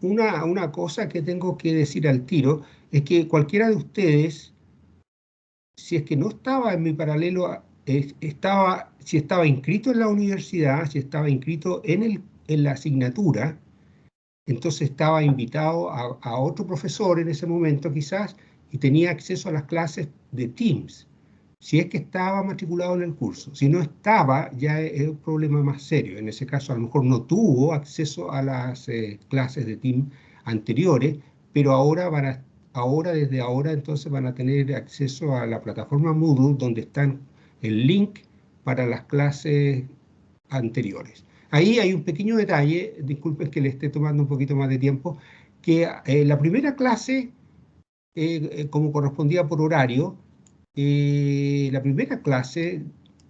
Una cosa que tengo que decir al tiro es que cualquiera de ustedes, si es que no estaba en mi paralelo, si estaba inscrito en la universidad, si estaba inscrito en la asignatura, entonces estaba invitado a otro profesor en ese momento quizás y tenía acceso a las clases de Teams, si es que estaba matriculado en el curso. Si no estaba, ya es un problema más serio. En ese caso, a lo mejor no tuvo acceso a las clases de Teams anteriores, pero desde ahora, entonces van a tener acceso a la plataforma Moodle, donde están el link para las clases anteriores. Ahí hay un pequeño detalle, disculpen que le esté tomando un poquito más de tiempo, que la primera clase, como correspondía por horario, la primera clase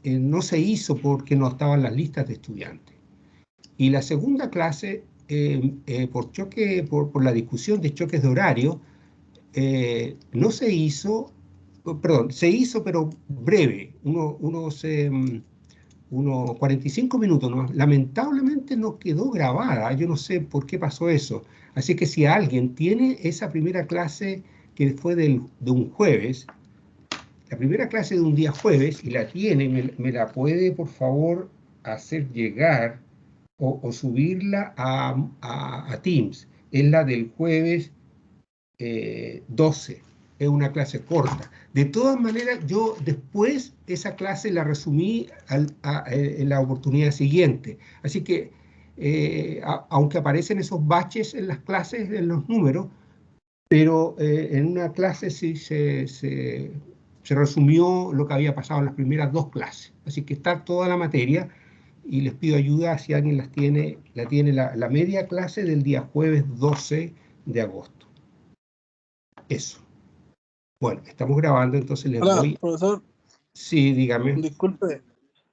no se hizo porque no estaban las listas de estudiantes. Y la segunda clase, por la discusión de choques de horario, no se hizo, perdón, se hizo pero breve, unos 45 minutos, ¿no? Lamentablemente no quedó grabada, yo no sé por qué pasó eso. Así que si alguien tiene esa primera clase que fue de un jueves, la primera clase de un día jueves, y la tiene, me la puede por favor hacer llegar o subirla a Teams. Es la del jueves 12, es una clase corta. De todas maneras, yo después esa clase la resumí en la oportunidad siguiente. Así que, aunque aparecen esos baches en las clases, en los números, pero en una clase sí se resumió lo que había pasado en las primeras dos clases. Así que está toda la materia y les pido ayuda si alguien la tiene la media clase del día jueves 12 de agosto. Eso. Bueno, estamos grabando, entonces les Hola, voy... profesor, Sí, dígame. disculpe.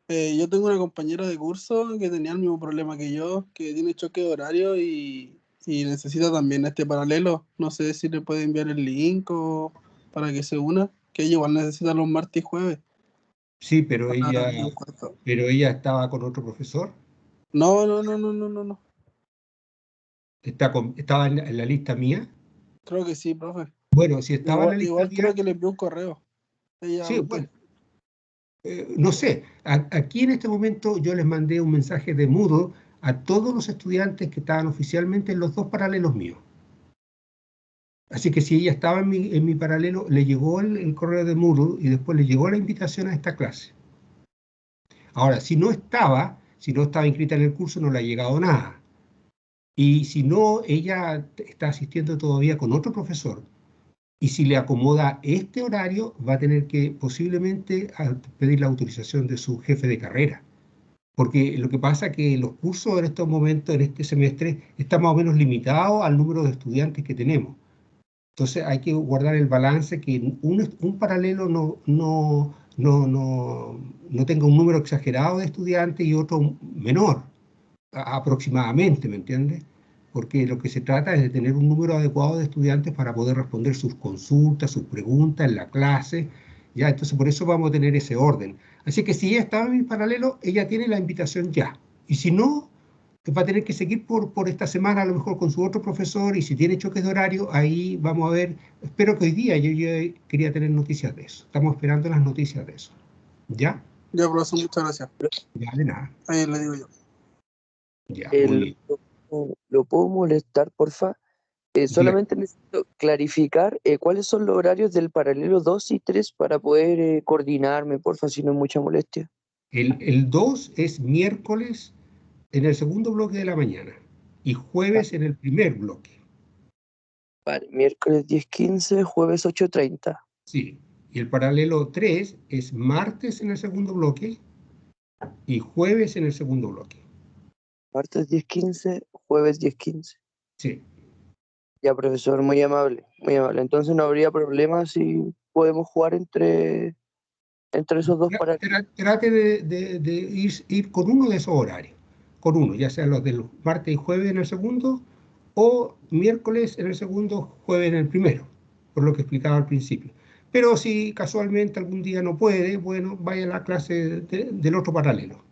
Yo tengo una compañera de curso que tenía el mismo problema que yo, que tiene choque de horario y necesita también este paralelo. No sé si le puede enviar el link o para que se una, que ella igual necesita los martes y jueves. Sí, Para el cuarto. pero ella estaba con otro profesor. No, no, no, no, no, no, no. Estaba en la lista mía. Creo que sí, profe. Bueno, si estaba en Igual, la lista igual creo mía, que le envió un correo. Ella, sí, bueno, no sé. Aquí en este momento yo les mandé un mensaje de Moodle a todos los estudiantes que estaban oficialmente en los dos paralelos míos. Así que si ella estaba en mi paralelo, le llegó el correo de Moodle y después le llegó la invitación a esta clase. Ahora, si no estaba inscrita en el curso, no le ha llegado nada. Y si no, ella está asistiendo todavía con otro profesor. Y si le acomoda este horario, va a tener que posiblemente pedir la autorización de su jefe de carrera. Porque lo que pasa es que los cursos en estos momentos, en este semestre, están más o menos limitados al número de estudiantes que tenemos. Entonces hay que guardar el balance que un paralelo no tenga un número exagerado de estudiantes y otro menor, aproximadamente, ¿me entiendes? Porque lo que se trata es de tener un número adecuado de estudiantes para poder responder sus consultas, sus preguntas en la clase, ¿ya? Entonces por eso vamos a tener ese orden. Así que si ella estaba en mi paralelo, ella tiene la invitación ya. Y si no, va a tener que seguir por esta semana a lo mejor con su otro profesor y si tiene choques de horario, ahí vamos a ver. Espero que hoy día yo quería tener noticias de eso. Estamos esperando las noticias de eso. ¿Ya? ya, profesor, muchas gracias. Ya, de nada. Ahí le digo yo. Ya, muy bien. ¿Lo puedo molestar, porfa? Diga, Solamente necesito clarificar cuáles son los horarios del paralelo 2 y 3 para poder coordinarme, porfa, si no es mucha molestia. el 2 es miércoles en el segundo bloque de la mañana y jueves en el primer bloque. Vale, miércoles 10:15, jueves 8:30. Sí. Y el paralelo 3 es martes en el segundo bloque y jueves en el segundo bloque. Martes 10:15, jueves 10:15. Sí. Ya, profesor, muy amable, muy amable. Entonces no habría problema si podemos jugar entre esos dos paralelos. Trate de ir con uno de esos horarios, con uno, ya sea los del martes y jueves en el segundo, o miércoles en el segundo, jueves en el primero, por lo que explicaba al principio. Pero si casualmente algún día no puede, bueno, vaya a la clase del otro paralelo.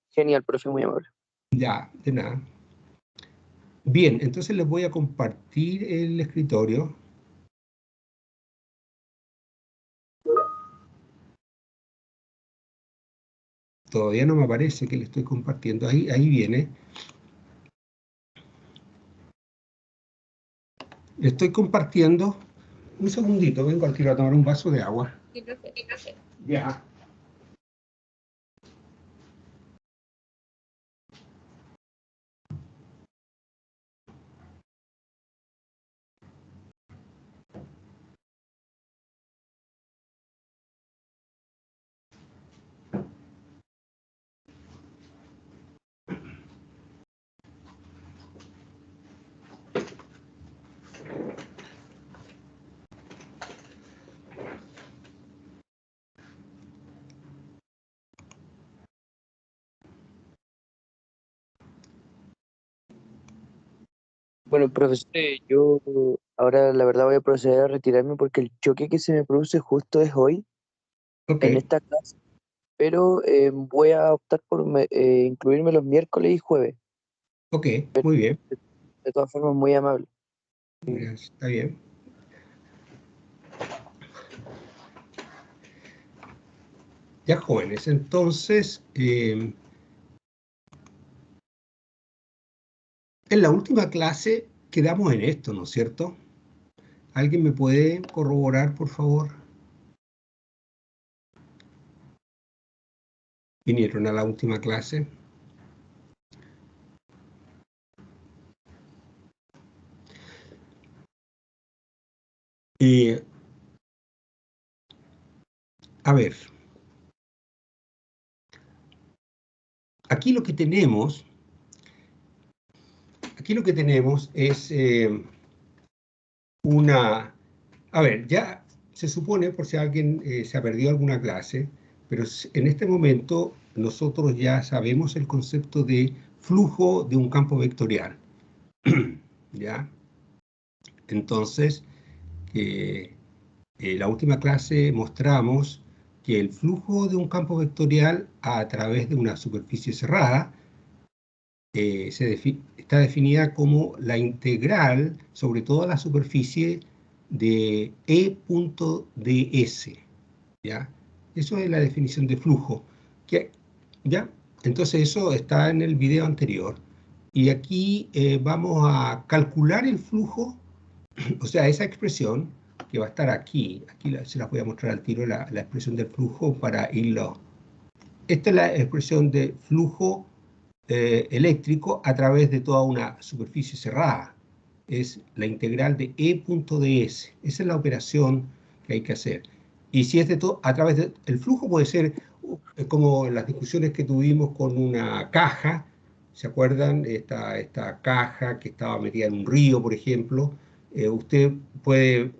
Genial, profe, muy amable. Ya, de nada. Bien, entonces les voy a compartir el escritorio. Todavía no me aparece que le estoy compartiendo. Ahí viene. Le estoy compartiendo. Un segundito, vengo al tiro a tomar un vaso de agua. Ya. Bueno, profesor, yo ahora la verdad voy a proceder a retirarme porque el choque que se me produce justo es hoy Ok, en esta clase, pero voy a optar por incluirme los miércoles y jueves. ok, Pero muy bien. de todas formas, muy amable. Está bien. Ya jóvenes, entonces, en la última clase quedamos en esto, ¿no es cierto? ¿Alguien me puede corroborar, por favor? ¿Vinieron a la última clase? Eh, a ver, aquí lo que tenemos es una... A ver, ya se supone, por si alguien se ha perdido alguna clase, pero en este momento nosotros ya sabemos el concepto de flujo de un campo vectorial. ¿Ya? Entonces, la última clase mostramos que el flujo de un campo vectorial a través de una superficie cerrada está definida como la integral sobre toda la superficie de E.ds, ¿ya? Eso es la definición de flujo, ¿ya? Entonces eso está en el video anterior. Y aquí vamos a calcular el flujo, o sea, esa expresión que va a estar aquí se las voy a mostrar al tiro, la expresión del flujo para irlo. Esta es la expresión de flujo eléctrico a través de toda una superficie cerrada. Es la integral de E.ds. Esa es la operación que hay que hacer. Y si es de todo, a través del flujo puede ser como en las discusiones que tuvimos con una caja, ¿se acuerdan? Esta caja que estaba metida en un río, por ejemplo. Usted puede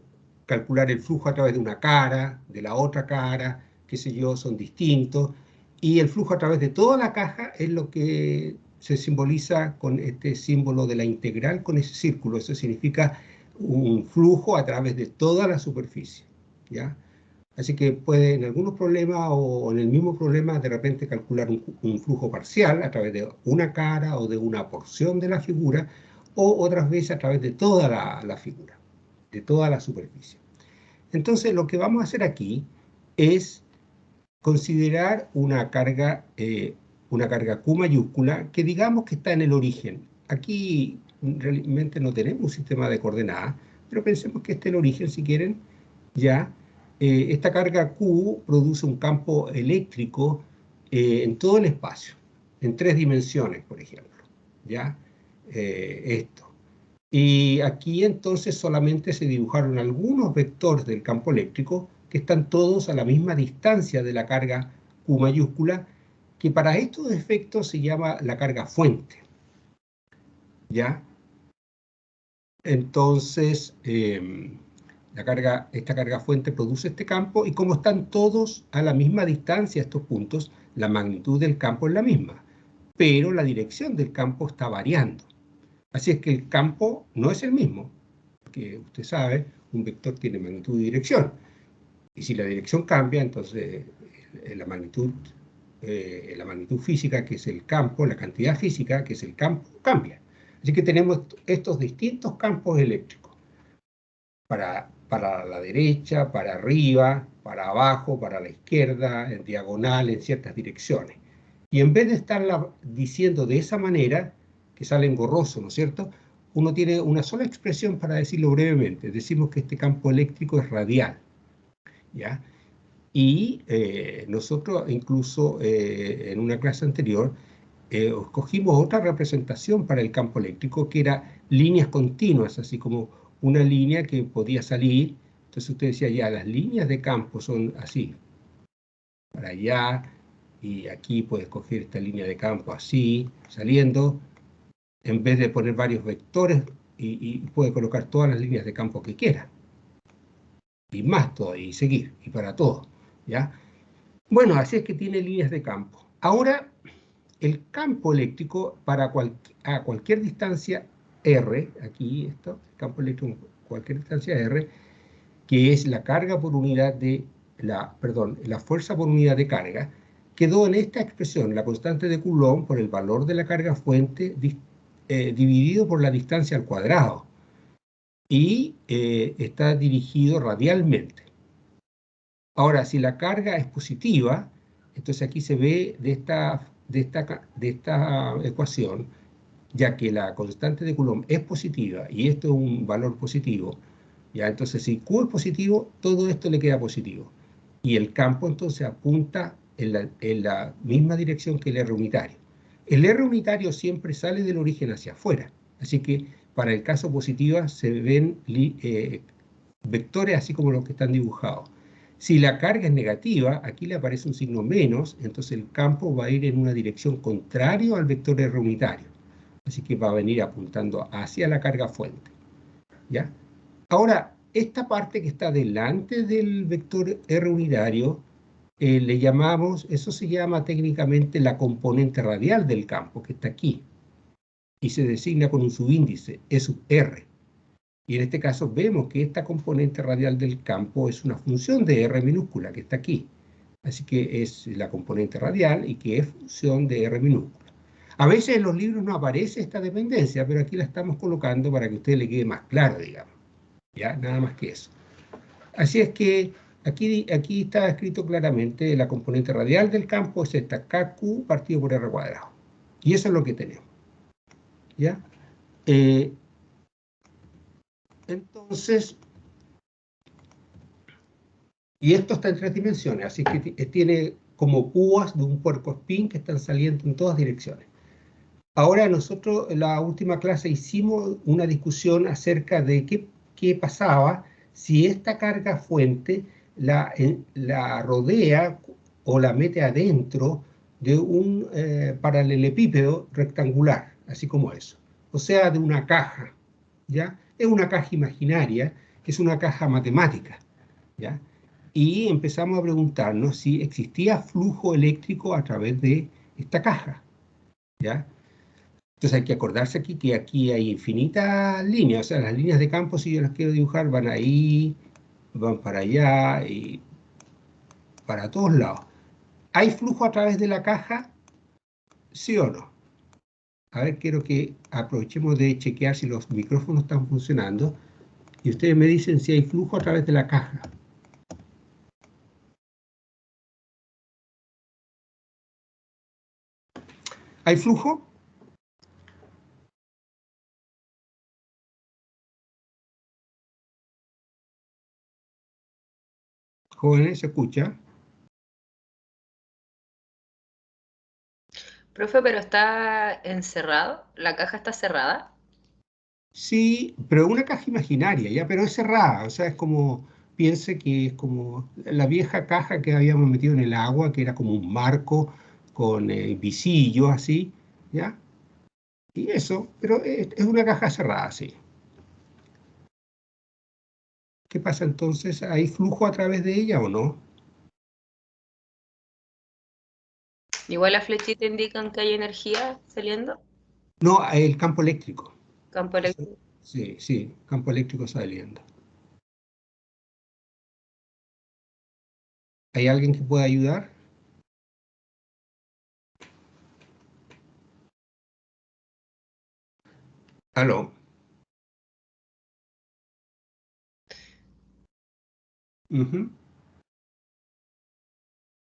calcular el flujo a través de una cara, de la otra cara, qué sé yo, son distintos. Y el flujo a través de toda la caja es lo que se simboliza con este símbolo de la integral, con ese círculo. Eso significa un flujo a través de toda la superficie, ¿ya? Así que puede en algunos problemas o en el mismo problema de repente calcular un flujo parcial a través de una cara o de una porción de la figura, o otras veces a través de toda la figura, de toda la superficie. Entonces lo que vamos a hacer aquí es considerar una carga Q mayúscula que digamos que está en el origen. Aquí realmente no tenemos un sistema de coordenadas, pero pensemos que este es el origen, si quieren, ya. Esta carga Q produce un campo eléctrico en todo el espacio, en 3 dimensiones, por ejemplo, ¿ya? Esto. Y aquí entonces solamente se dibujaron algunos vectores del campo eléctrico que están todos a la misma distancia de la carga Q mayúscula, que para estos efectos se llama la carga fuente, ¿ya? Entonces, esta carga fuente produce este campo, y como están todos a la misma distancia estos puntos, la magnitud del campo es la misma, pero la dirección del campo está variando. Así es que el campo no es el mismo, porque usted sabe, un vector tiene magnitud y dirección, y si la dirección cambia, entonces la magnitud física, que es el campo, la cantidad física, que es el campo, cambia. Así que tenemos estos distintos campos eléctricos, para la derecha, para arriba, para abajo, para la izquierda, en diagonal, en ciertas direcciones. Y en vez de estarla diciendo de esa manera, que sale engorroso, ¿no es cierto?, uno tiene una sola expresión para decirlo brevemente. Decimos que este campo eléctrico es radial, ¿ya? Y nosotros incluso en una clase anterior escogimos otra representación para el campo eléctrico, que era líneas continuas, así como una línea que podía salir. Entonces usted decía, ya, las líneas de campo son así, para allá, y aquí puede escoger esta línea de campo así, saliendo, en vez de poner varios vectores, y puede colocar todas las líneas de campo que quiera, y más todavía, y seguir, y para todo, ¿ya? Bueno, así es que tiene líneas de campo. Ahora, el campo eléctrico a cualquier distancia R, aquí esto, el campo eléctrico a cualquier distancia R, que es la carga por unidad de, la fuerza por unidad de carga, quedó en esta expresión, la constante de Coulomb por el valor de la carga fuente dividido por la distancia al cuadrado, y está dirigido radialmente. Ahora, si la carga es positiva, entonces aquí se ve de esta ecuación, ya que la constante de Coulomb es positiva y esto es un valor positivo, ya, entonces si Q es positivo, todo esto le queda positivo. Y el campo entonces apunta en la misma dirección que el R unitario. El R unitario siempre sale del origen hacia afuera, así que para el caso positivo se ven vectores así como los que están dibujados. Si la carga es negativa, aquí le aparece un signo menos, entonces el campo va a ir en una dirección contraria al vector R unitario. Así que va a venir apuntando hacia la carga fuente, ¿ya? Ahora, esta parte que está delante del vector R unitario, le llamamos, eso se llama técnicamente la componente radial del campo, que está aquí, y se designa con un subíndice, E sub R. Y en este caso vemos que esta componente radial del campo es una función de R minúscula, que está aquí. Así que es la componente radial y que es función de R minúscula. A veces en los libros no aparece esta dependencia, pero aquí la estamos colocando para que a usted le quede más claro, digamos. ¿Ya? Nada más que eso. Así es que aquí está escrito claramente la componente radial del campo es esta KQ partido por R cuadrado. Y eso es lo que tenemos. ¿Ya? Entonces, y esto está en 3 dimensiones, así que tiene como púas de un puercoespín que están saliendo en todas direcciones. Ahora nosotros en la última clase hicimos una discusión acerca de qué pasaba si esta carga fuente la rodea o la mete adentro de un paralelepípedo rectangular, así como eso. O sea, de una caja, ¿ya? Es una caja imaginaria, es una caja matemática, ¿ya? Y empezamos a preguntarnos si existía flujo eléctrico a través de esta caja, ¿ya? Entonces hay que acordarse aquí que aquí hay infinitas líneas, o sea, las líneas de campo, si yo las quiero dibujar, van ahí, van para allá y para todos lados. ¿Hay flujo a través de la caja? ¿Sí o no? A ver, quiero que aprovechemos de chequear si los micrófonos están funcionando y ustedes me dicen si hay flujo a través de la caja. ¿Hay flujo? Jóvenes, ¿se escucha? Profe, pero está encerrado, la caja está cerrada. Sí, pero una caja imaginaria, ya, pero es cerrada, o sea, es como, piense que es como la vieja caja que habíamos metido en el agua, que era como un marco con visillos así, ¿ya? Y eso, pero es una caja cerrada, sí. ¿Qué pasa entonces? ¿Hay flujo a través de ella o no? Igual la flechita indican que hay energía saliendo, No, el campo eléctrico. campo eléctrico. Sí, sí, campo eléctrico saliendo. ¿Hay alguien que pueda ayudar? ¿Aló? Ujú.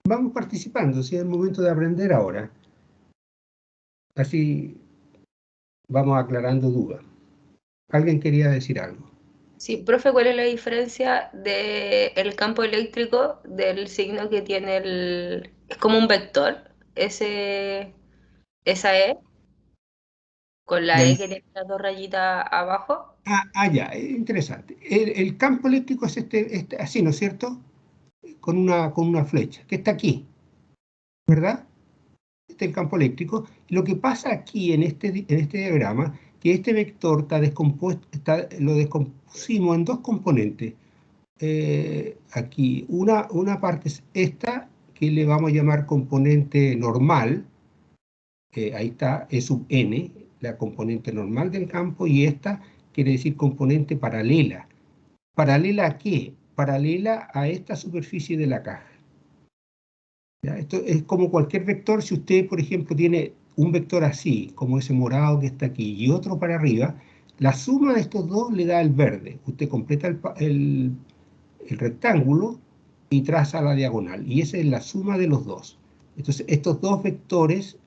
Vamos participando, si es el momento de aprender ahora. Así vamos aclarando dudas. ¿Alguien quería decir algo? Sí, profe, ¿cuál es la diferencia del campo eléctrico del signo que tiene el... Es como un vector, esa E, con la La E dif- que tiene las dos rayitas abajo? ya, interesante. El campo eléctrico es así, ¿no es cierto? Con una flecha, que está aquí, ¿verdad? Este es el campo eléctrico. Lo que pasa aquí en este diagrama, que este vector está descompuesto, lo descompusimos en dos componentes. Aquí, una parte es esta, que le vamos a llamar componente normal, ahí está, E sub n, la componente normal del campo, y esta quiere decir componente paralela. ¿Paralela a qué? Paralela a esta superficie de la caja. ¿Ya? Esto es como cualquier vector. Si usted, por ejemplo, tiene un vector así, como ese morado que está aquí, y otro para arriba, la suma de estos dos le da el verde. Usted completa el rectángulo y traza la diagonal, y esa es la suma de los dos. Entonces, estos dos vectores,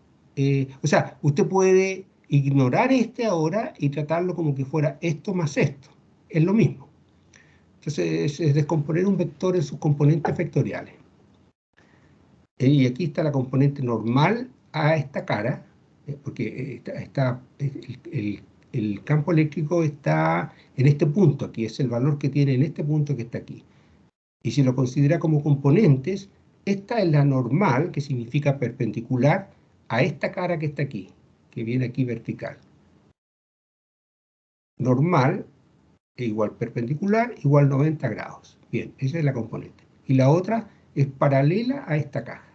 o sea, usted puede ignorar este ahora y tratarlo como que fuera esto más esto. Es lo mismo. Entonces, es descomponer un vector en sus componentes vectoriales. Y aquí está la componente normal a esta cara, porque el campo eléctrico está en este punto, aquí es el valor que tiene en este punto que está aquí. Y si lo considera como componentes, esta es la normal, que significa perpendicular a esta cara que está aquí, que viene aquí vertical. Normal e igual perpendicular, igual 90 grados. Bien, esa es la componente. Y la otra es paralela a esta caja,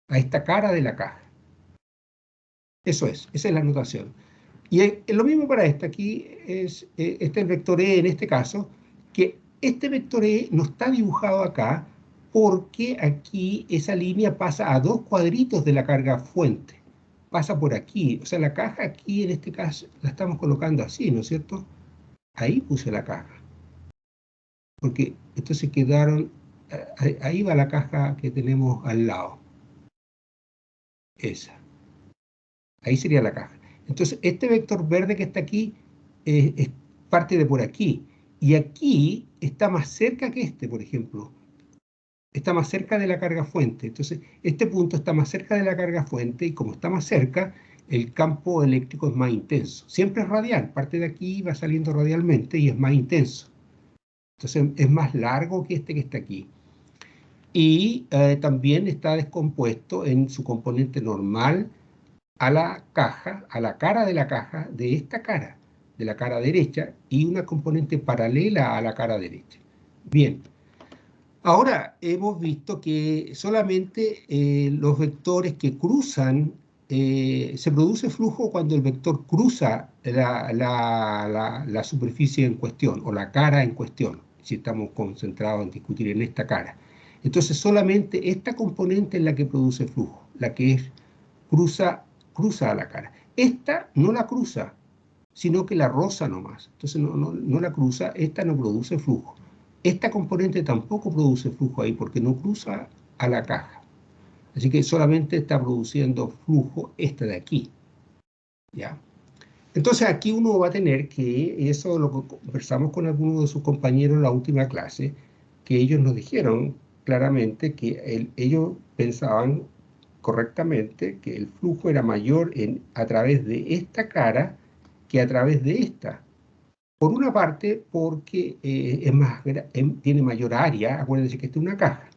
a esta cara de la caja. Eso es, esa es la notación. Y lo mismo para esta, aquí es el vector E en este caso, que este vector E no está dibujado acá porque aquí esa línea pasa a dos cuadritos de la carga fuente. Pasa por aquí, o sea, la caja aquí en este caso la estamos colocando así, ¿no es cierto? Ahí puse la caja. Porque entonces quedaron, ahí va la caja que tenemos al lado. Esa. Ahí sería la caja. Entonces, este vector verde que está aquí es parte de por aquí. Y aquí está más cerca que este, por ejemplo. Está más cerca de la carga fuente. Entonces, este punto está más cerca de la carga fuente y como está más cerca, el campo eléctrico es más intenso. Siempre es radial. Parte de aquí va saliendo radialmente y es más intenso. Entonces, es más largo que este que está aquí. Y también está descompuesto en su componente normal a la caja, a la cara de la caja, de esta cara, de la cara derecha, y una componente paralela a la cara derecha. Bien, ahora hemos visto que solamente los vectores que cruzan, se produce flujo cuando el vector cruza la superficie en cuestión, o la cara en cuestión, si estamos concentrados en discutir en esta cara. Entonces solamente esta componente es la que produce flujo, la que es cruza a la cara. Esta no la cruza, sino que la roza nomás. Entonces no la cruza, esta no produce flujo. Esta componente tampoco produce flujo ahí porque no cruza a la caja. Así que solamente está produciendo flujo esta de aquí. ¿Ya? Entonces aquí uno va a tener que, eso lo conversamos con algunos de sus compañeros en la última clase, que ellos nos dijeron claramente que ellos pensaban correctamente que el flujo era mayor a través de esta cara que a través de esta. Por una parte, porque tiene mayor área, acuérdense que esta es una caja,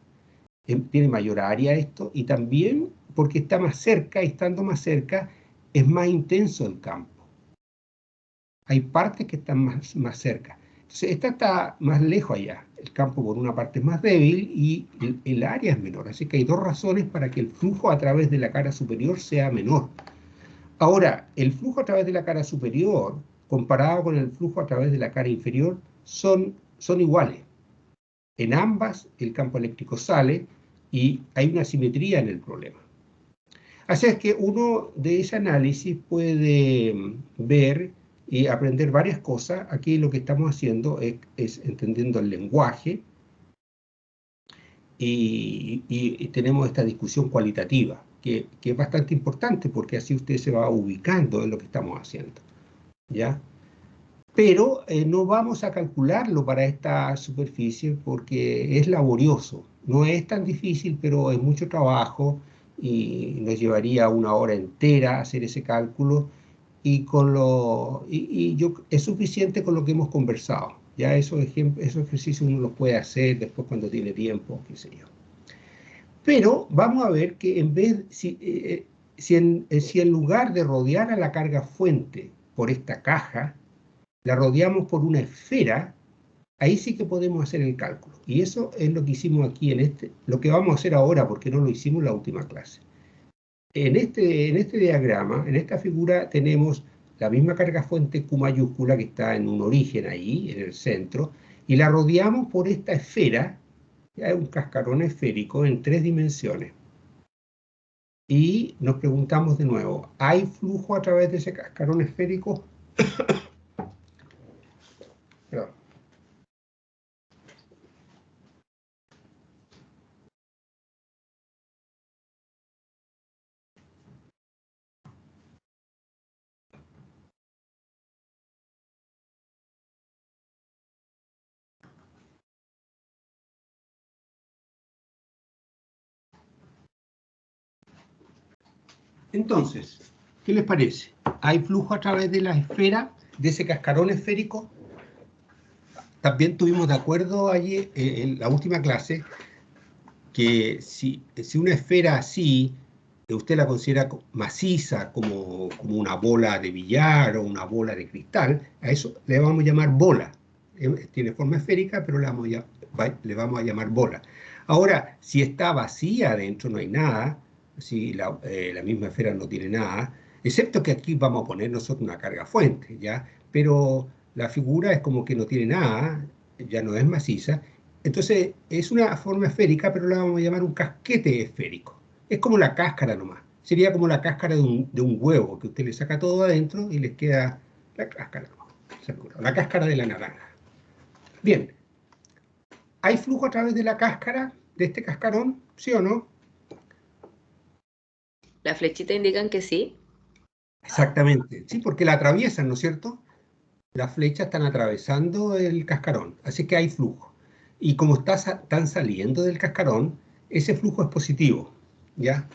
tiene mayor área esto, y también porque está más cerca, y estando más cerca, es más intenso el campo. Hay partes que están más cerca. Entonces, esta está más lejos allá. El campo, por una parte, es más débil y el área es menor. Así que hay dos razones para que el flujo a través de la cara superior sea menor. Ahora, el flujo a través de la cara superior, comparado con el flujo a través de la cara inferior, son iguales. En ambas, el campo eléctrico sale y hay una simetría en el problema. Así es que uno de ese análisis puede ver y aprender varias cosas. Aquí lo que estamos haciendo es entendiendo el lenguaje y tenemos esta discusión cualitativa, que es bastante importante porque así usted se va ubicando en lo que estamos haciendo, ¿ya? Pero no vamos a calcularlo para esta superficie porque es laborioso. No es tan difícil, pero es mucho trabajo y nos llevaría una hora entera hacer ese cálculo es suficiente con lo que hemos conversado. Ya esos ejercicios uno los puede hacer después cuando tiene tiempo, qué sé yo. Pero vamos a ver que en vez, si en lugar de rodear a la carga fuente por esta caja, la rodeamos por una esfera, ahí sí que podemos hacer el cálculo. Y eso es lo que hicimos aquí lo que vamos a hacer ahora, porque no lo hicimos en la última clase. En este diagrama, en esta figura, tenemos la misma carga fuente Q mayúscula que está en un origen ahí, en el centro, y la rodeamos por esta esfera, es un cascarón esférico en 3 dimensiones. Y nos preguntamos de nuevo, ¿hay flujo a través de ese cascarón esférico? Perdón. Entonces, ¿qué les parece? ¿Hay flujo a través de la esfera, de ese cascarón esférico? También tuvimos de acuerdo allí en la última clase que si una esfera así, usted la considera maciza, como una bola de billar o una bola de cristal, a eso le vamos a llamar bola. Tiene forma esférica, pero le vamos a llamar bola. Ahora, si está vacía adentro, no hay nada, si la misma esfera no tiene nada, excepto que aquí vamos a poner nosotros una carga fuente, ¿ya? Pero la figura es como que no tiene nada, ya no es maciza, entonces es una forma esférica, pero la vamos a llamar un casquete esférico. Es como la cáscara nomás. Sería como la cáscara de un huevo, que usted le saca todo adentro y les queda la cáscara nomás, la cáscara de la naranja. Bien, ¿hay flujo a través de la cáscara, de este cascarón? ¿Sí o no? Las flechitas indican que sí. Exactamente, sí, porque la atraviesan, ¿no es cierto? Las flechas están atravesando el cascarón, así que hay flujo. Y como están saliendo del cascarón, ese flujo es positivo, ¿ya?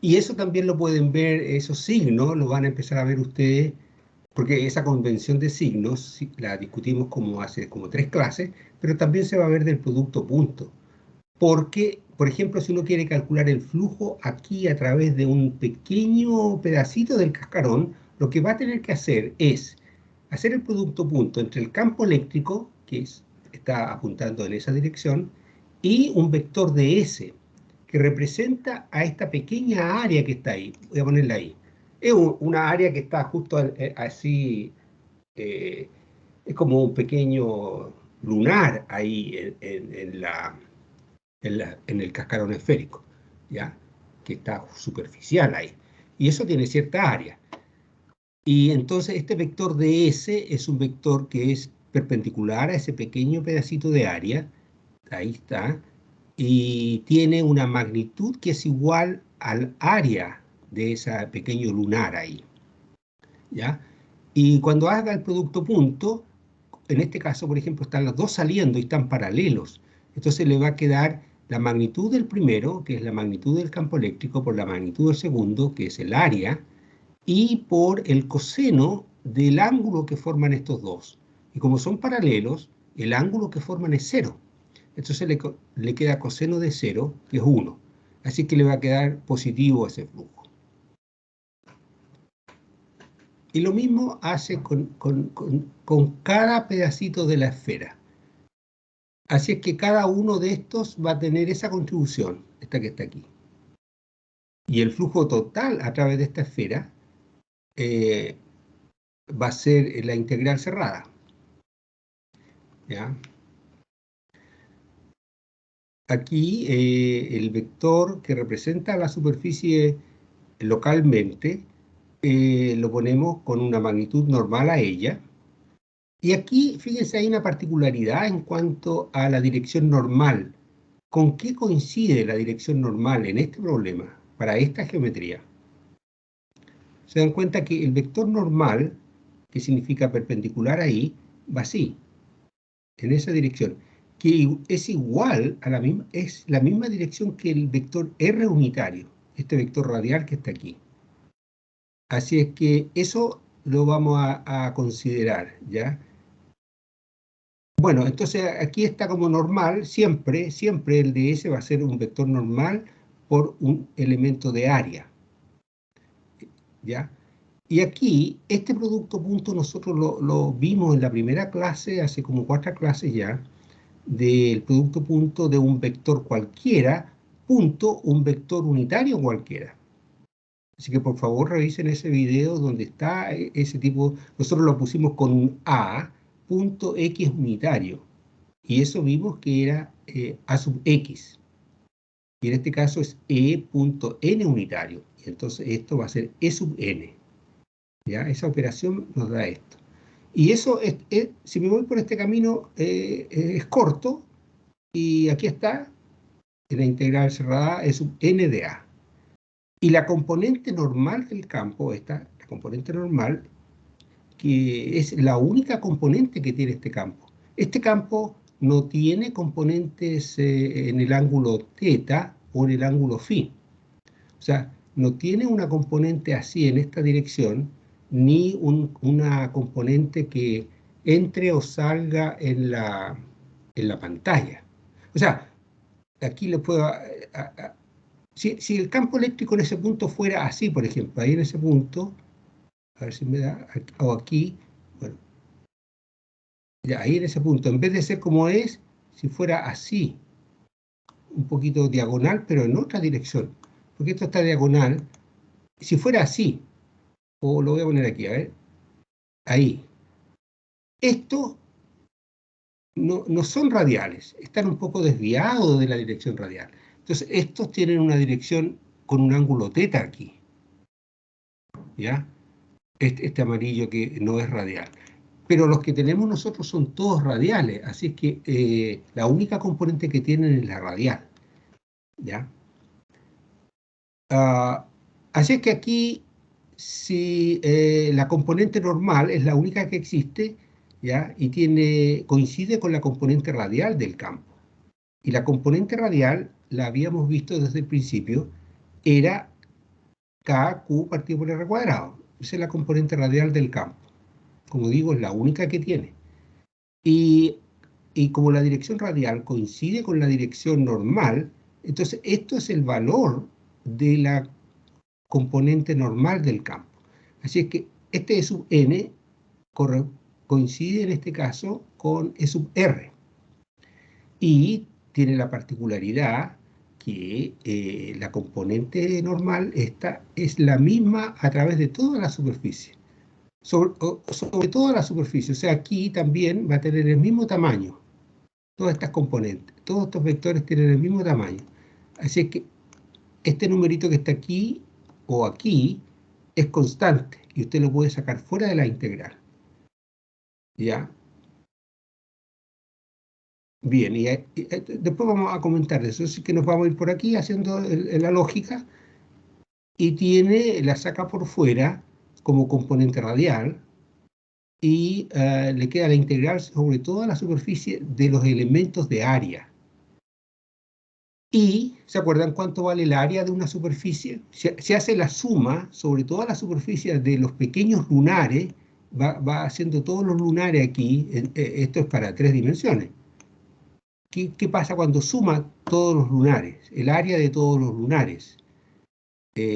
Y eso también lo pueden ver, esos signos, lo van a empezar a ver ustedes, porque esa convención de signos la discutimos como hace como 3 clases, pero también se va a ver del producto punto. Porque, por ejemplo, si uno quiere calcular el flujo aquí a través de un pequeño pedacito del cascarón, lo que va a tener que hacer es hacer el producto punto entre el campo eléctrico, que está apuntando en esa dirección, y un vector de S, que representa a esta pequeña área que está ahí. Voy a ponerla ahí. Es una área que está justo así, es como un pequeño lunar ahí en el cascarón esférico, ¿ya? Que está superficial ahí. Y eso tiene cierta área. Y entonces este vector de S es un vector que es perpendicular a ese pequeño pedacito de área, ahí está, y tiene una magnitud que es igual al área de ese pequeño lunar ahí, ¿ya? Y cuando haga el producto punto, en este caso, por ejemplo, están los dos saliendo y están paralelos, entonces le va a quedar la magnitud del primero, que es la magnitud del campo eléctrico, por la magnitud del segundo, que es el área, y por el coseno del ángulo que forman estos dos. Y como son paralelos, el ángulo que forman es 0. Entonces le queda coseno de 0, que es 1. Así que le va a quedar positivo ese flujo. Y lo mismo hace con cada pedacito de la esfera. Así es que cada uno de estos va a tener esa contribución, esta que está aquí. Y el flujo total a través de esta esfera va a ser la integral cerrada. ¿Ya? Aquí el vector que representa la superficie localmente lo ponemos con una magnitud normal a ella. Y aquí, fíjense, hay una particularidad en cuanto a la dirección normal. ¿Con qué coincide la dirección normal en este problema, para esta geometría? Se dan cuenta que el vector normal, que significa perpendicular ahí, va así, en esa dirección, que es igual a es la misma dirección que el vector R unitario, este vector radial que está aquí. Así es que eso lo vamos a considerar, ¿ya? Bueno, entonces aquí está como normal, siempre el ds va a ser un vector normal por un elemento de área, ¿ya? Y aquí, este producto punto nosotros lo vimos en la primera clase, hace como 4 clases ya, del producto punto de un vector cualquiera, punto un vector unitario cualquiera. Así que por favor revisen ese video donde está ese tipo, nosotros lo pusimos con un A, punto X unitario. Y eso vimos que era A sub X. Y en este caso es E.N unitario. Y entonces esto va a ser E sub N. ¿Ya? Esa operación nos da esto. Y eso, si me voy por este camino, es corto. Y aquí está, en la integral cerrada, es sub N de A. Y la componente normal del campo, la componente normal, que es la única componente que tiene este campo. Este campo no tiene componentes en el ángulo θ o en el ángulo φ. O sea, no tiene una componente así en esta dirección, ni una componente que entre o salga en la pantalla. O sea, aquí le puedo... si el campo eléctrico en ese punto fuera así, por ejemplo, ahí en ese punto, a ver si me da, o aquí, bueno, ya ahí en ese punto, en vez de ser como es, si fuera así, un poquito diagonal, pero en otra dirección, porque esto está diagonal, si fuera así, o lo voy a poner aquí, a ver, ahí, estos no son radiales, están un poco desviados de la dirección radial. Entonces, estos tienen una dirección con un ángulo θ aquí, ¿ya? Este amarillo que no es radial. Pero los que tenemos nosotros son todos radiales, así que la única componente que tienen es la radial, ¿ya? Así es que aquí, si la componente normal es la única que existe, ¿ya? Y coincide con la componente radial del campo. Y la componente radial, la habíamos visto desde el principio, era KQ partido por R cuadrado. Esa es la componente radial del campo. Como digo, es la única que tiene. Y como la dirección radial coincide con la dirección normal, entonces esto es el valor de la componente normal del campo. Así es que este E sub n coincide en este caso con E sub r. Y tiene la particularidad que la componente normal esta es la misma a través de toda la superficie. Sobre toda la superficie. O sea, aquí también va a tener el mismo tamaño. Todas estas componentes, todos estos vectores tienen el mismo tamaño. Así es que este numerito que está aquí o aquí es constante y usted lo puede sacar fuera de la integral. ¿Ya? Bien, y después vamos a comentar eso. Así que nos vamos a ir por aquí haciendo la lógica y la saca por fuera como componente radial y le queda la integral sobre toda la superficie de los elementos de área. Y, ¿se acuerdan cuánto vale el área de una superficie? Se hace la suma sobre toda la superficie de los pequeños lunares, va haciendo todos los lunares aquí, esto es para 3 dimensiones. ¿Qué pasa cuando suma todos los lunares? El área de todos los lunares.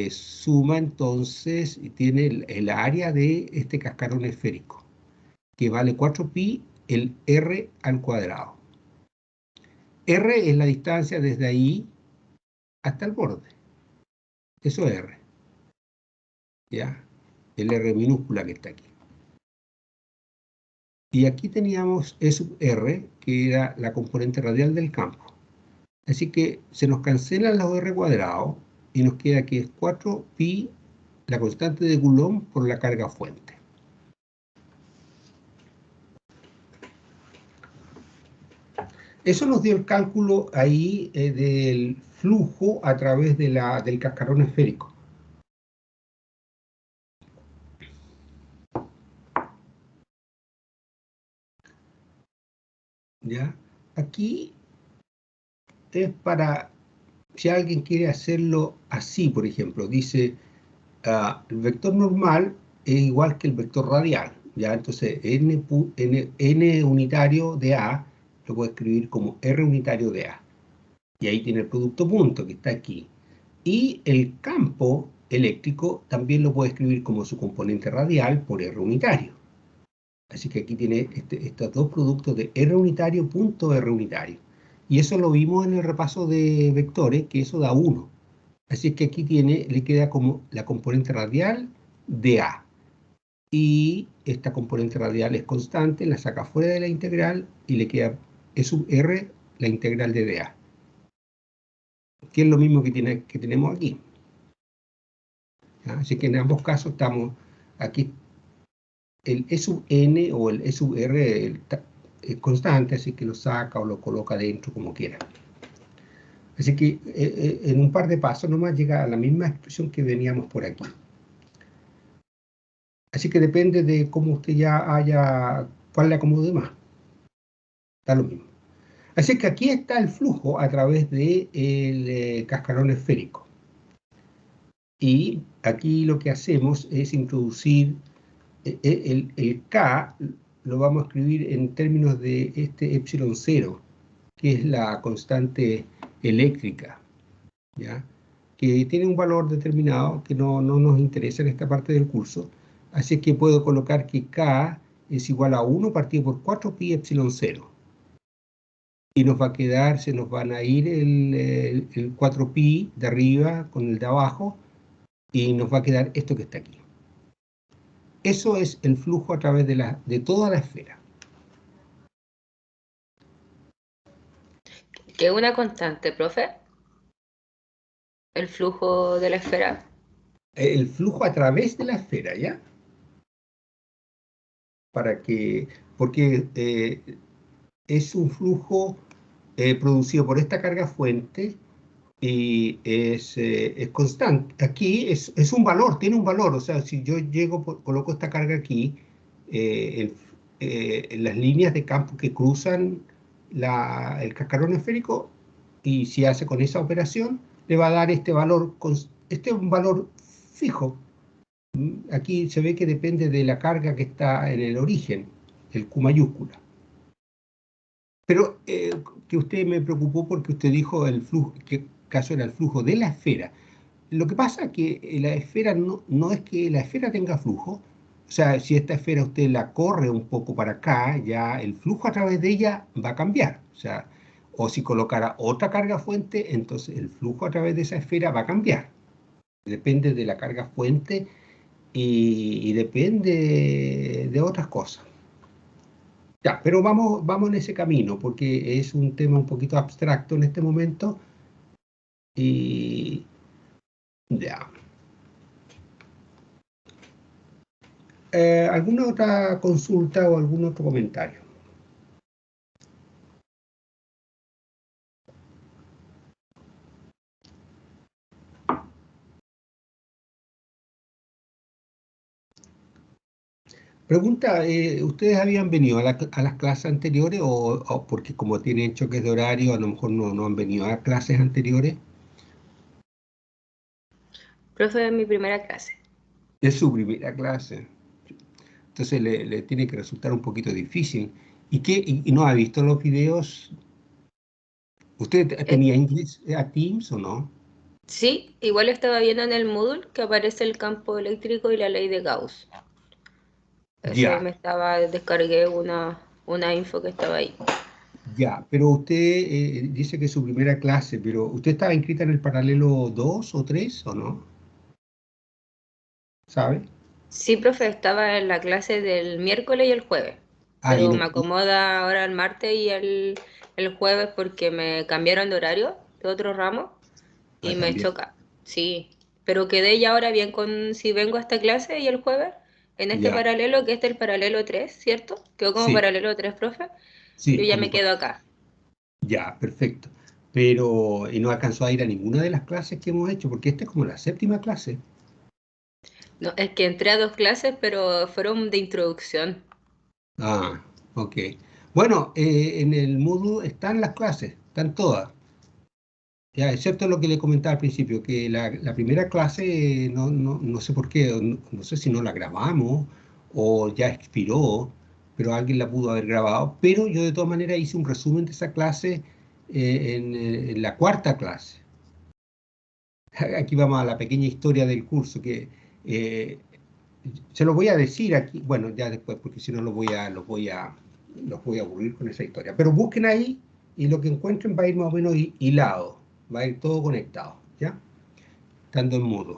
Suma entonces, y tiene el área de este cascarón esférico, que vale 4pi el r al cuadrado. R es la distancia desde ahí hasta el borde. Eso es R. ¿Ya? El R minúscula que está aquí. Y aquí teníamos E sub R, que era la componente radial del campo. Así que se nos cancelan los R cuadrados y nos queda que es 4pi la constante de Coulomb por la carga fuente. Eso nos dio el cálculo ahí del flujo a través de del cascarón esférico. ¿Ya? Aquí es para, si alguien quiere hacerlo así, por ejemplo, dice, el vector normal es igual que el vector radial, ¿ya? Entonces, n unitario de A lo puedo escribir como R unitario de A. Y ahí tiene el producto punto, que está aquí. Y el campo eléctrico también lo puedo escribir como su componente radial por R unitario. Así que aquí tiene estos dos productos de R unitario punto R unitario. Y eso lo vimos en el repaso de vectores, que eso da 1. Así que aquí le queda como la componente radial de A. Y esta componente radial es constante, la saca fuera de la integral y le queda E sub R, la integral de dA. Que es lo mismo que tenemos aquí. ¿Ya? Así que en ambos casos estamos aquí. El E sub n o el E sub r es constante, así que lo saca o lo coloca dentro como quiera. Así que en un par de pasos nomás llega a la misma expresión que veníamos por aquí. Así que depende de cómo usted ya cuál le acomode más. Da lo mismo. Así que aquí está el flujo a través del cascarón esférico. Y aquí lo que hacemos es introducir el K, lo vamos a escribir en términos de este epsilon 0, que es la constante eléctrica, ¿ya? Que tiene un valor determinado que no nos interesa en esta parte del curso. Así que puedo colocar que K es igual a 1 partido por 4pi epsilon 0. Y nos va a quedar, se nos van a ir el 4pi de arriba con el de abajo, y nos va a quedar esto que está aquí. Eso es el flujo a través de toda la esfera. ¿Qué es una constante, profe? El flujo de la esfera. El flujo a través de la esfera, ¿ya? Porque es un flujo producido por esta carga fuente y es constante. Aquí es un valor, tiene un valor. O sea, si yo coloco esta carga aquí, las líneas de campo que cruzan el cascarón esférico, y si hace con esa operación, le va a dar este valor. Este es un valor fijo. Aquí se ve que depende de la carga que está en el origen, el Q mayúscula. Pero que usted me preocupó porque usted dijo el flujo, que caso era el flujo de la esfera. Lo que pasa es que la esfera no es que la esfera tenga flujo. O sea, si esta esfera usted la corre un poco para acá, ya el flujo a través de ella va a cambiar. O sea, o si colocara otra carga fuente, entonces el flujo a través de esa esfera va a cambiar. Depende de la carga fuente y depende de otras cosas. Ya, pero vamos en ese camino, porque es un tema un poquito abstracto en este momento. Y ya. ¿Alguna otra consulta o algún otro comentario? Pregunta, ¿ustedes habían venido a las clases anteriores o porque como tienen choques de horario, a lo mejor no han venido a clases anteriores? Profe, es mi primera clase. Es su primera clase. Entonces le tiene que resultar un poquito difícil. ¿Y no ha visto los videos? ¿Usted tenía inglés a Teams o no? Sí, igual estaba viendo en el Moodle que aparece el campo eléctrico y la ley de Gauss. Eso Ya, descargué una info que estaba ahí. ya, pero usted dice que es su primera clase, pero ¿usted estaba inscrita en el paralelo 2 o 3 o no? ¿Sabe? Sí, profe, estaba en la clase del miércoles y el jueves, Ah, pero me acomoda ahora el martes y el jueves porque me cambiaron de horario de otro ramo y me también. choca. Sí, pero quedé ya ahora bien con si vengo a esta clase y el jueves, en este Ya, paralelo, que es el paralelo 3, ¿cierto? Quedó como sí, paralelo 3, profe. Yo sí, ya me quedo acá. ya, perfecto. Pero, y no alcanzó a ir a ninguna de las clases que hemos hecho, porque esta es como la séptima clase. No, es que entré a 2 clases, pero fueron de introducción. Ah, ok. Bueno, en el Moodle están las clases, están todas. Ya, excepto lo que le comentaba al principio, que la primera clase no sé por qué, no sé si no la grabamos o ya expiró, pero alguien la pudo haber grabado. Pero yo de todas maneras hice un resumen de esa clase en la cuarta clase. Aquí vamos a la pequeña historia del curso que eh, se los voy a decir aquí, bueno, ya después, porque si no los voy a aburrir con esa historia. Pero busquen ahí y lo que encuentren va a ir más o menos hilado, va a ir todo conectado, ¿ya? Estando en Moodle.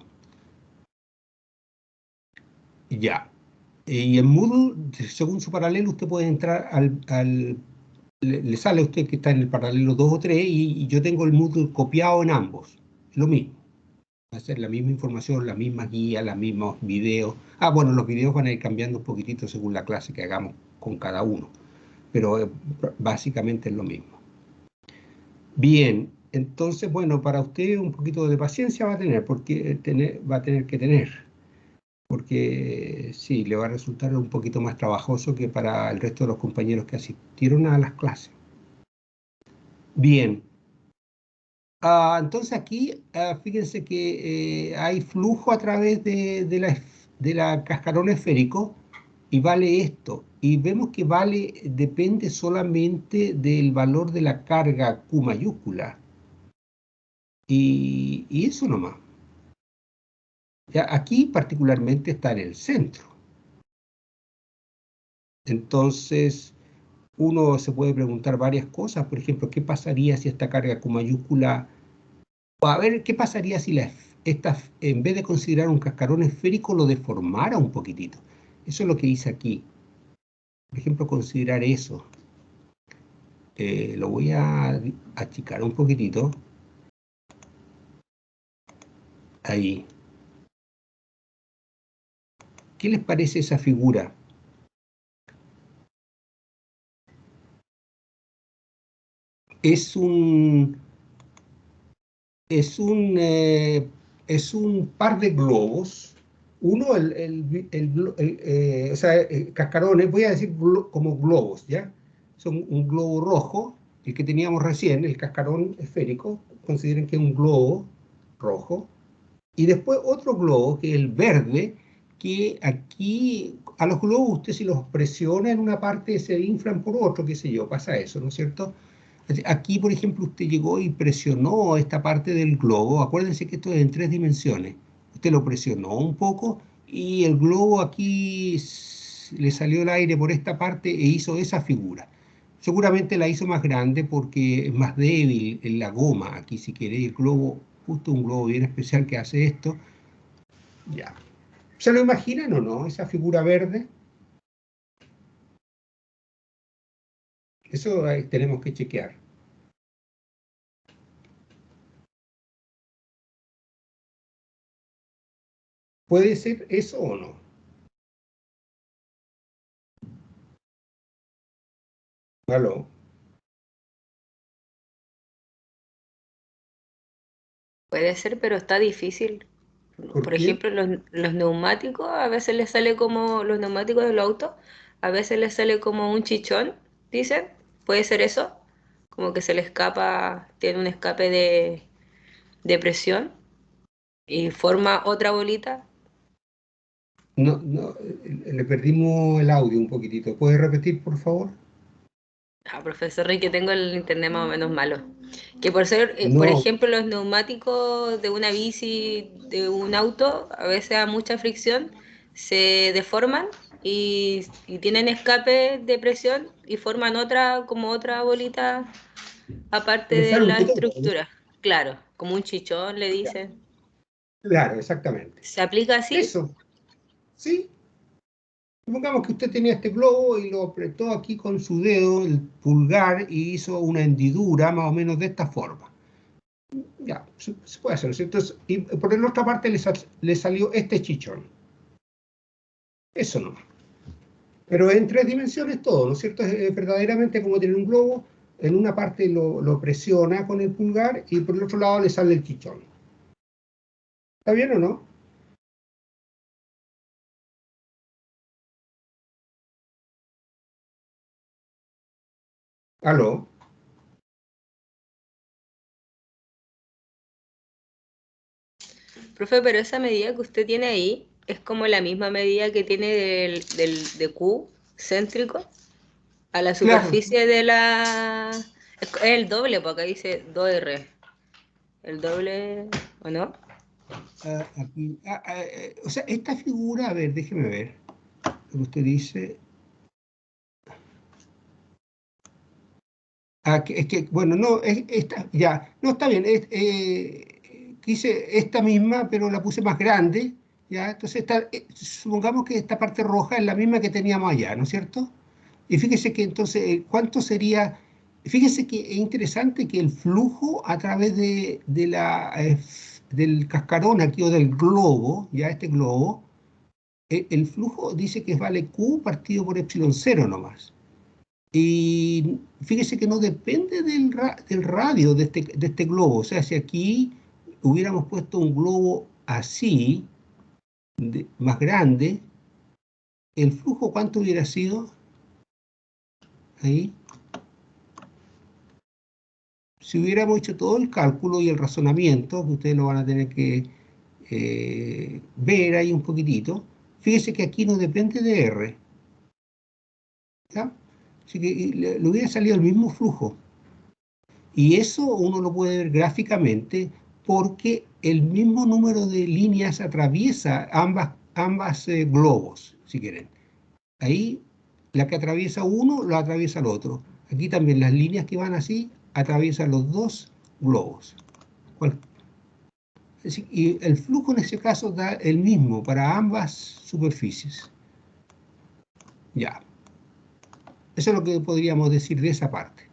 Ya. Y en Moodle, según su paralelo, usted puede entrar le sale a usted que está en el paralelo 2 o 3 y yo tengo el Moodle copiado en ambos. Lo mismo. Va a ser la misma información, las mismas guías, los mismos videos. Ah, bueno, los videos van a ir cambiando un poquitito según la clase que hagamos con cada uno, pero básicamente es lo mismo. Bien, entonces, bueno, para usted un poquito de paciencia va a tener, porque va a tener que tener, porque sí, le va a resultar un poquito más trabajoso que para el resto de los compañeros que asistieron a las clases. Bien. Entonces aquí, fíjense que hay flujo a través de la cascarón esférico y vale esto. Y vemos que vale, depende solamente del valor de la carga Q mayúscula. Y eso nomás. Ya, aquí particularmente está en el centro. Entonces, uno se puede preguntar varias cosas. Por ejemplo, ¿qué pasaría si esta carga Q mayúscula a ver qué pasaría si en vez de considerar un cascarón esférico lo deformara un poquitito? Eso es lo que hice aquí. Por ejemplo, considerar eso. Lo voy a achicar un poquitito. Ahí. ¿Qué les parece esa figura? Es un, es un, eh, es un par de globos. Uno, o sea, cascarones, voy a decir como globos, ¿ya? Son un globo rojo, el que teníamos recién, el cascarón esférico, consideren que es un globo rojo. Y después otro globo, que es el verde, que aquí a los globos usted si los presiona en una parte se inflan por otro, qué sé yo, pasa eso, ¿no es cierto? Aquí, por ejemplo, usted llegó y presionó esta parte del globo. Acuérdense que esto es en 3 dimensiones. Usted lo presionó un poco y el globo aquí le salió el aire por esta parte e hizo esa figura. Seguramente la hizo más grande porque es más débil en la goma. Aquí, si queréis, el globo, justo un globo bien especial que hace esto. Ya. ¿Se lo imaginan o no, esa figura verde? Eso tenemos que chequear. ¿Puede ser eso o no? ¿Aló? Puede ser, pero está difícil. ¿Por Por qué? ejemplo, los neumáticos, a veces les sale como, los neumáticos del auto, a veces les sale como un chichón, dicen. ¿Puede ser eso? Como que se le escapa, tiene un escape de presión y forma otra bolita. No, no, le perdimos el audio un poquitito. ¿Puede repetir, por favor? Profesor Rick, que tengo el internet más o menos malo. Que por ser, por No, ejemplo, los neumáticos de una bici, de un auto, a veces a mucha fricción, se deforman y tienen escape de presión y forman otra, como otra bolita aparte le de sale un la petoto, ¿no? estructura. Claro, como un chichón, le Ya, dicen. claro, exactamente. ¿Se aplica así? Eso, sí. Supongamos que usted tenía este globo y lo apretó aquí con su dedo, el pulgar, y hizo una hendidura más o menos de esta forma. Ya, se puede hacer, ¿cierto? Y por la otra parte le salió este chichón. Eso no. Pero en 3 dimensiones todo, ¿no es cierto? Es verdaderamente como tener un globo, en una parte lo presiona con el pulgar y por el otro lado le sale el chichón. ¿Está bien o no? ¿Aló? Profe, pero esa medida que usted tiene ahí es como la misma medida que tiene de Q céntrico a la Claro. superficie de la... Es el doble, porque acá dice 2R. ¿El doble o no? Aquí, o sea, esta figura, a ver, déjeme ver. Lo que usted dice. Es que, bueno, no, ya, no, está bien. Quise esta misma, pero la puse más grande, ¿ya? Entonces, supongamos que esta parte roja es la misma que teníamos allá, ¿no es cierto? Y fíjese que entonces, ¿cuánto sería? Fíjese que es interesante que el flujo a través del cascarón aquí o del globo, ya este globo, el flujo dice que vale Q partido por epsilon cero nomás. Y fíjese que no depende del radio de este globo. O sea, si aquí hubiéramos puesto un globo así, más grande, ¿el flujo cuánto hubiera sido? Ahí. Si hubiéramos hecho todo el cálculo y el razonamiento, que ustedes lo van a tener que ver ahí un poquitito, fíjese que aquí no depende de R. ¿Ya? Así que le hubiera salido el mismo flujo. Y eso uno lo puede ver gráficamente porque el mismo número de líneas atraviesa ambas globos, si quieren. Ahí la que atraviesa uno lo atraviesa el otro. Aquí también las líneas que van así atraviesan los dos globos. Y el flujo en ese caso da el mismo para ambas superficies. Ya. Eso es lo que podríamos decir de esa parte.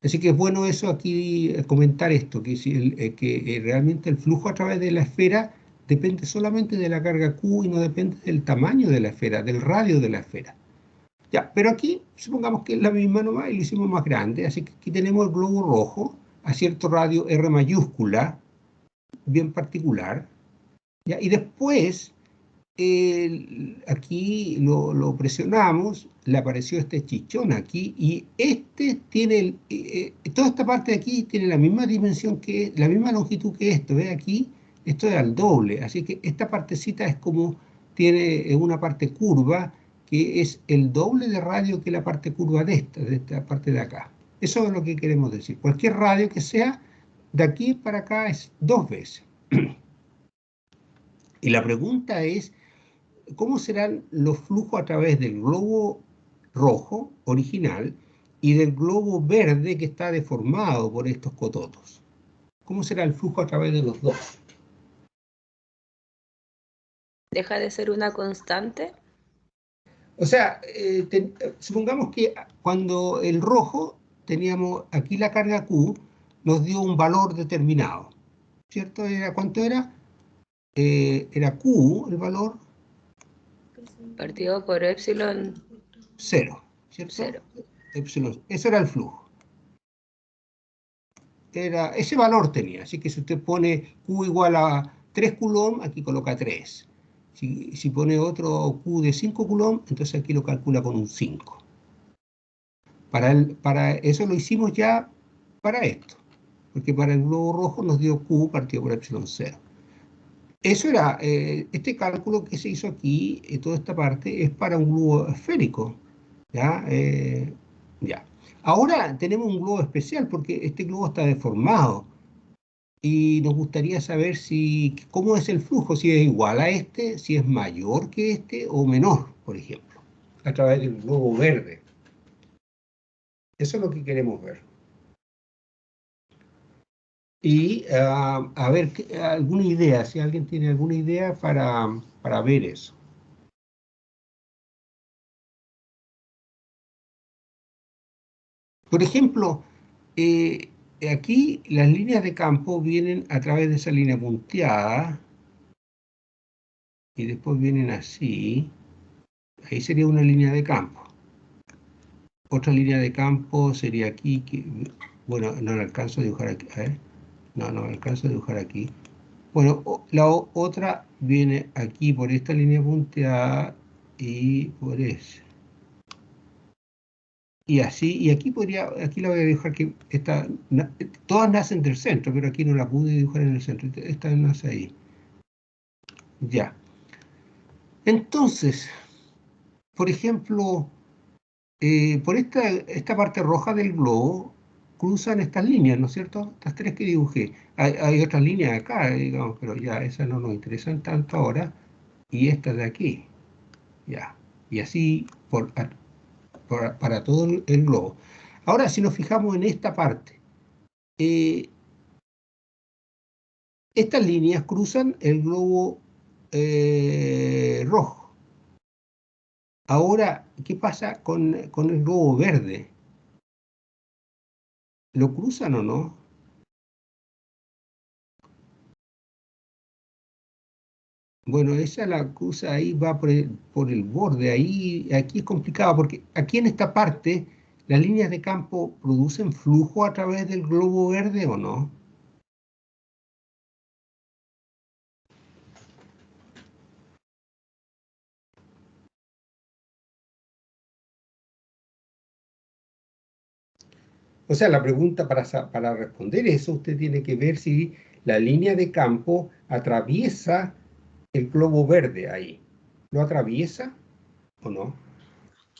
Así que es bueno eso aquí, comentar esto, que realmente el flujo a través de la esfera depende solamente de la carga Q y no depende del tamaño de la esfera, del radio de la esfera. Ya, pero aquí supongamos que es la misma nomás y lo hicimos más grande, así que aquí tenemos el globo rojo a cierto radio R mayúscula, bien particular, ¿ya? Y después aquí lo presionamos, le apareció este chichón aquí, y este tiene, toda esta parte de aquí tiene la misma dimensión la misma longitud que esto, ¿ve aquí? Esto es al doble, así que esta partecita es como, tiene una parte curva, que es el doble de radio que la parte curva de esta parte de acá. Eso es lo que queremos decir. Cualquier radio que sea, de aquí para acá es 2 veces. Y la pregunta es, ¿cómo serán los flujos a través del globo rojo original y del globo verde que está deformado por estos cototos? ¿Cómo será el flujo a través de los dos? ¿Deja de ser una constante? O sea, supongamos que cuando el rojo teníamos aquí la carga Q, nos dio un valor determinado, ¿cierto? ¿Cuánto era? Era Q el valor Partido por epsilon 0, ¿cierto? 0. Epsilon, ese era el flujo. Ese valor tenía, así que si usted pone Q igual a 3 coulomb, aquí coloca 3. Si pone otro Q de 5 coulomb, entonces aquí lo calcula con un 5. Para eso lo hicimos ya para esto, porque para el globo rojo nos dio Q partido por epsilon 0. Eso era, este cálculo que se hizo aquí, toda esta parte, es para un globo esférico. ¿Ya? Ya. Ahora tenemos un globo especial porque este globo está deformado y nos gustaría saber cómo es el flujo, si es igual a este, si es mayor que este o menor, por ejemplo, a través del globo verde. Eso es lo que queremos ver. Y a ver, alguna idea, si alguien tiene alguna idea para ver eso. Por ejemplo, aquí las líneas de campo vienen a través de esa línea punteada y después vienen así. Ahí sería una línea de campo. Otra línea de campo sería aquí, bueno, no la alcanzo a dibujar aquí. A ver. No la alcanzo a dibujar aquí. Bueno, la otra viene aquí por esta línea punteada y por esa. Y así, y aquí aquí la voy a dibujar que todas nacen del centro, pero aquí no la pude dibujar en el centro. Esta nace ahí. Ya. Entonces, por ejemplo, por esta parte roja del globo cruzan estas líneas, ¿no es cierto? Estas tres que dibujé. Hay otras líneas acá, digamos, pero ya esas no nos interesan tanto ahora. Y estas de aquí, ya. Y así para todo el globo. Ahora, si nos fijamos en esta parte, estas líneas cruzan el globo rojo. Ahora, ¿qué pasa con el globo verde? ¿Lo cruzan o no? Bueno, esa la cruza ahí, va por el borde. Ahí, aquí es complicado porque aquí en esta parte las líneas de campo producen flujo a través del globo verde o no. O sea, la pregunta para responder eso, usted tiene que ver si la línea de campo atraviesa el globo verde ahí. ¿Lo atraviesa o no?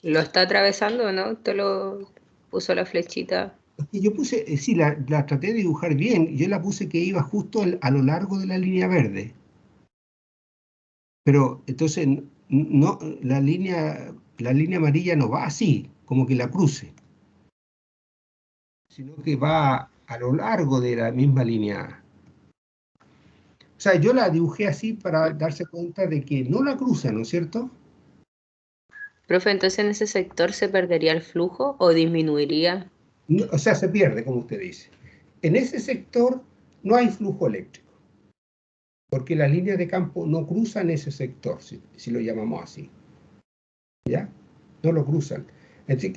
¿Lo está atravesando, no? Te lo puso la flechita. Y yo puse, sí, la traté de dibujar bien. Yo la puse que iba justo a lo largo de la línea verde. Pero entonces no, la línea amarilla no va así, como que la cruce, sino que va a lo largo de la misma línea. O sea, yo la dibujé así para darse cuenta de que no la cruza, ¿no es cierto? Profe, entonces en ese sector se perdería el flujo o disminuiría. O sea, se pierde, como usted dice. En ese sector no hay flujo eléctrico, porque las líneas de campo no cruzan ese sector, si lo llamamos así. ¿Ya? No lo cruzan.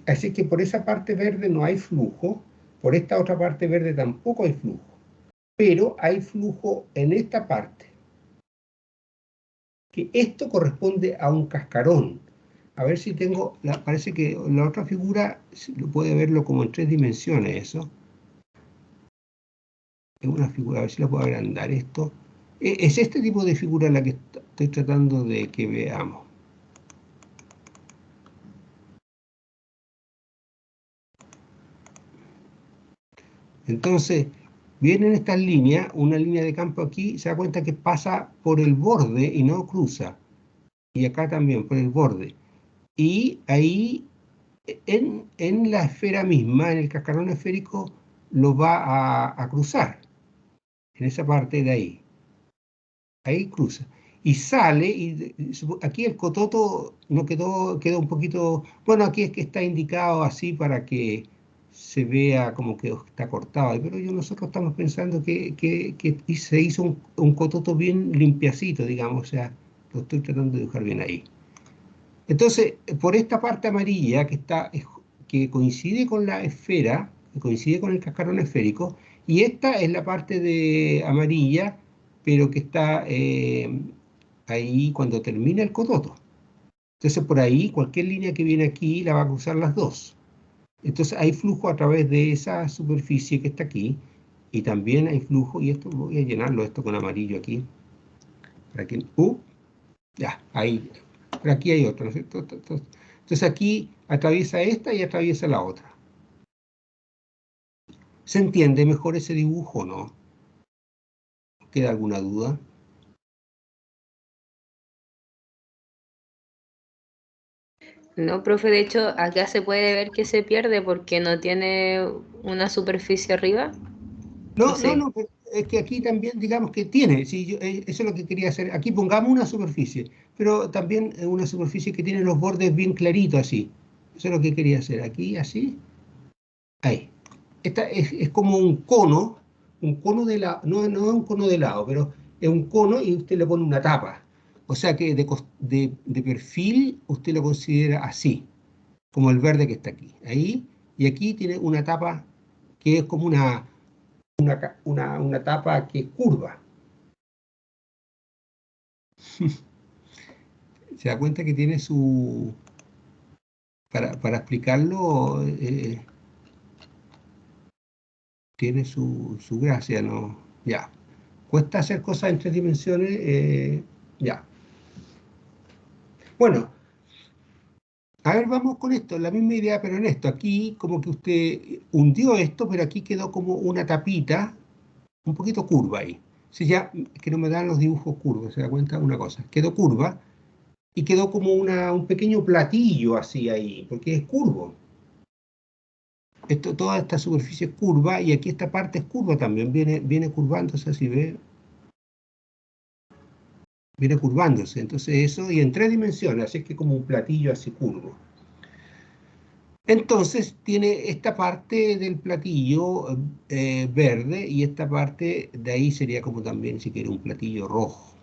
Así que por esa parte verde no hay flujo, por esta otra parte verde tampoco hay flujo, pero hay flujo en esta parte, que esto corresponde a un cascarón. A ver si tengo, parece que la otra figura puede verlo como en 3 dimensiones eso. Es una figura, a ver si la puedo agrandar esto. Es este tipo de figura la que estoy tratando de que veamos. Entonces, vienen estas líneas, una línea de campo aquí, se da cuenta que pasa por el borde y no cruza. Y acá también, por el borde. Y ahí, en la esfera misma, en el cascarón esférico, lo va a cruzar. En esa parte de ahí. Ahí cruza. Y sale, y aquí el cototo no quedó un poquito... Bueno, aquí es que está indicado así para que se vea como que está cortado, pero nosotros estamos pensando que se hizo un cototo bien limpiacito, digamos, o sea, lo estoy tratando de dibujar bien ahí. Entonces, por esta parte amarilla que coincide con la esfera, que coincide con el cascarón esférico, y esta es la parte de amarilla, pero que está ahí cuando termina el cototo. Entonces, por ahí, cualquier línea que viene aquí la va a cruzar las dos. Entonces hay flujo a través de esa superficie que está aquí, y también hay flujo, y esto voy a llenarlo esto con amarillo aquí, para que, ya, ahí, pero aquí hay otro, ¿no es cierto? Entonces aquí atraviesa esta y atraviesa la otra. ¿Se entiende mejor ese dibujo o no? ¿Queda alguna duda? No, profe, de hecho, acá se puede ver que se pierde porque no tiene una superficie arriba. No, Sí. pero es que aquí también digamos que tiene, sí, eso es lo que quería hacer. Aquí pongamos una superficie, pero también una superficie que tiene los bordes bien claritos así. Eso es lo que quería hacer. Aquí, así, ahí. esta es como un cono de helado, no, no es un cono de helado, pero es un cono y usted le pone una tapa. O sea que de perfil usted lo considera así, como el verde que está aquí. Ahí, y aquí tiene una tapa que es como una tapa que es curva. Se da cuenta que tiene su... Para explicarlo, tiene su gracia, ¿no? Ya. Cuesta hacer cosas en 3 dimensiones, ya. Bueno, a ver, vamos con esto, la misma idea, pero en esto. Aquí como que usted hundió esto, pero aquí quedó como una tapita, un poquito curva ahí. Si ya, que no me dan los dibujos curvos, se da cuenta una cosa. Quedó curva y quedó como un pequeño platillo así ahí, porque es curvo. Toda esta superficie es curva y aquí esta parte es curva también, viene curvándose así, ¿ve? Viene curvándose, entonces eso, y en 3 dimensiones, así es que como un platillo así curvo. Entonces tiene esta parte del platillo verde y esta parte de ahí sería como también si quiere un platillo rojo.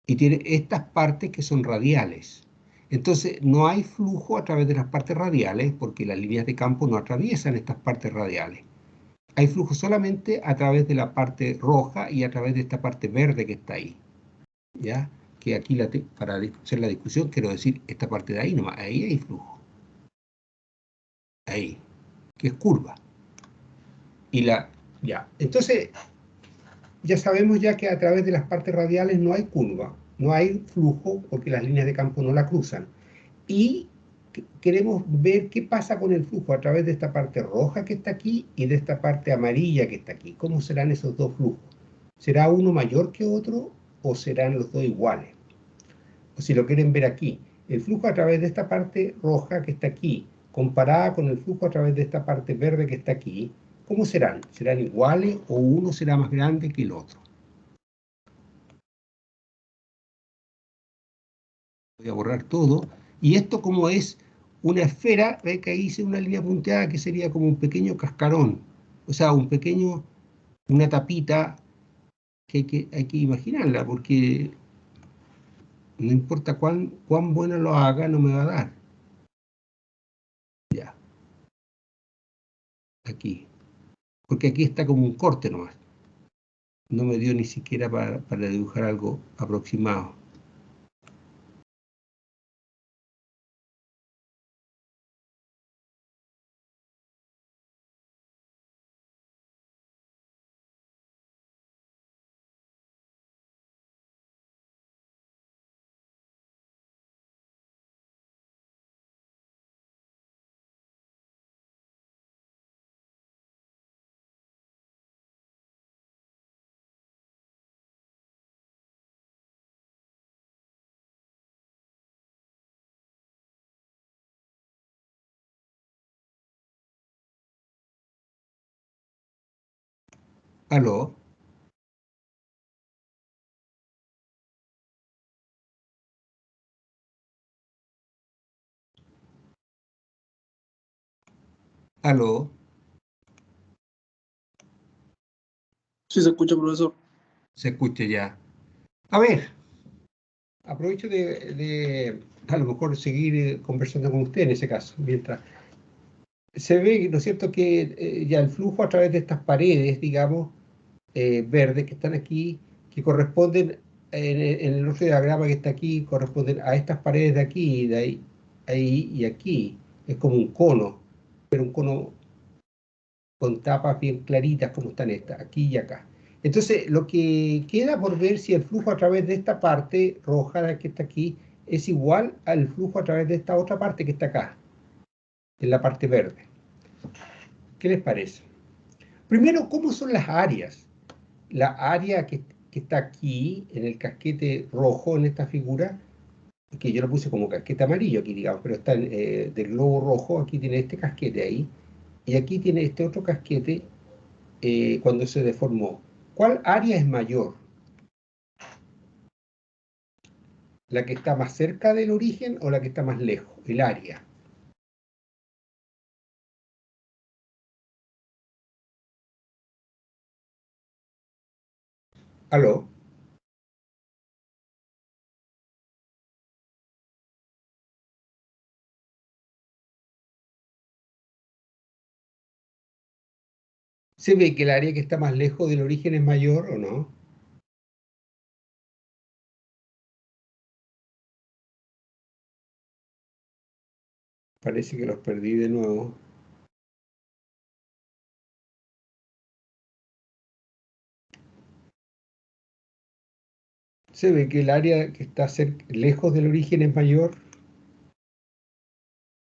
Y tiene estas partes que son radiales. Entonces no hay flujo a través de las partes radiales porque las líneas de campo no atraviesan estas partes radiales. Hay flujo solamente a través de la parte roja y a través de esta parte verde que está ahí. ¿Ya? Que aquí para hacer la discusión quiero decir esta parte de ahí nomás, ahí hay flujo. Ahí, que es curva. Ya. Entonces, ya sabemos ya que a través de las partes radiales no hay curva, no hay flujo porque las líneas de campo no la cruzan. Y queremos ver qué pasa con el flujo a través de esta parte roja que está aquí y de esta parte amarilla que está aquí. ¿Cómo serán esos dos flujos? ¿Será uno mayor que otro o serán los dos iguales? O si lo quieren ver aquí, el flujo a través de esta parte roja que está aquí, comparada con el flujo a través de esta parte verde que está aquí, ¿cómo serán? ¿Serán iguales o uno será más grande que el otro? Voy a borrar todo. Y esto como es una esfera, ve que ahí hice una línea punteada que sería como un pequeño cascarón. O sea, una tapita que hay que imaginarla, porque no importa cuán buena lo haga, no me va a dar. Ya, aquí. Porque aquí está como un corte nomás. No me dio ni siquiera para dibujar algo aproximado. ¿Aló? ¿Aló? Sí se escucha, profesor. Se escucha ya. A ver, aprovecho de a lo mejor seguir conversando con usted en ese caso, mientras se ve, ¿no es cierto?, que ya el flujo a través de estas paredes, digamos, verdes que están aquí, que corresponden en el otro diagrama que está aquí, corresponden a estas paredes de aquí, de ahí y aquí. Es como un cono, pero un cono con tapas bien claritas como están estas, aquí y acá. Entonces, lo que queda por ver si el flujo a través de esta parte roja de que está aquí es igual al flujo a través de esta otra parte que está acá, en la parte verde. ¿Qué les parece? Primero, ¿cómo son las áreas? La área que está aquí, en el casquete rojo, en esta figura, que yo lo puse como casquete amarillo aquí, digamos, pero está del globo rojo, aquí tiene este casquete ahí, y aquí tiene este otro casquete cuando se deformó. ¿Cuál área es mayor? ¿La que está más cerca del origen o la que está más lejos? El área. ¿Aló? ¿Se ve que el área que está más lejos del origen es mayor o no? Parece que los perdí de nuevo. ¿Se ve que el área que está lejos del origen es mayor?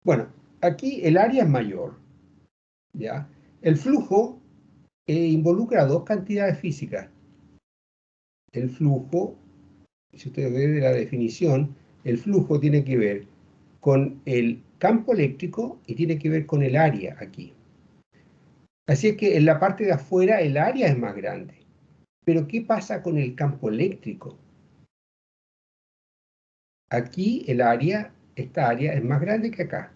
Bueno, aquí el área es mayor, ¿ya? El flujo involucra dos cantidades físicas. El flujo, si ustedes ven de la definición, el flujo tiene que ver con el campo eléctrico y tiene que ver con el área aquí. Así es que en la parte de afuera el área es más grande. Pero ¿qué pasa con el campo eléctrico? Aquí el área, esta área es más grande que acá.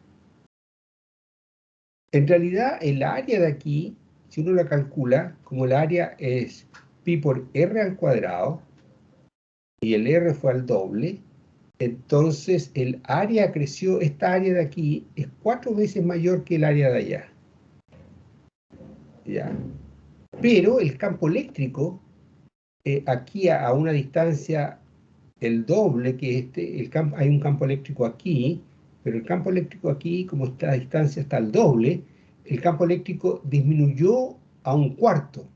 En realidad el área de aquí, si uno la calcula, como el área es pi por r al cuadrado, y el r fue al doble, entonces el área creció, esta área de aquí es 4 veces mayor que el área de allá. ¿Ya? Pero el campo eléctrico, aquí a una distancia el doble que hay un campo eléctrico aquí, pero el campo eléctrico aquí, como esta distancia está al doble, el campo eléctrico disminuyó a un cuarto.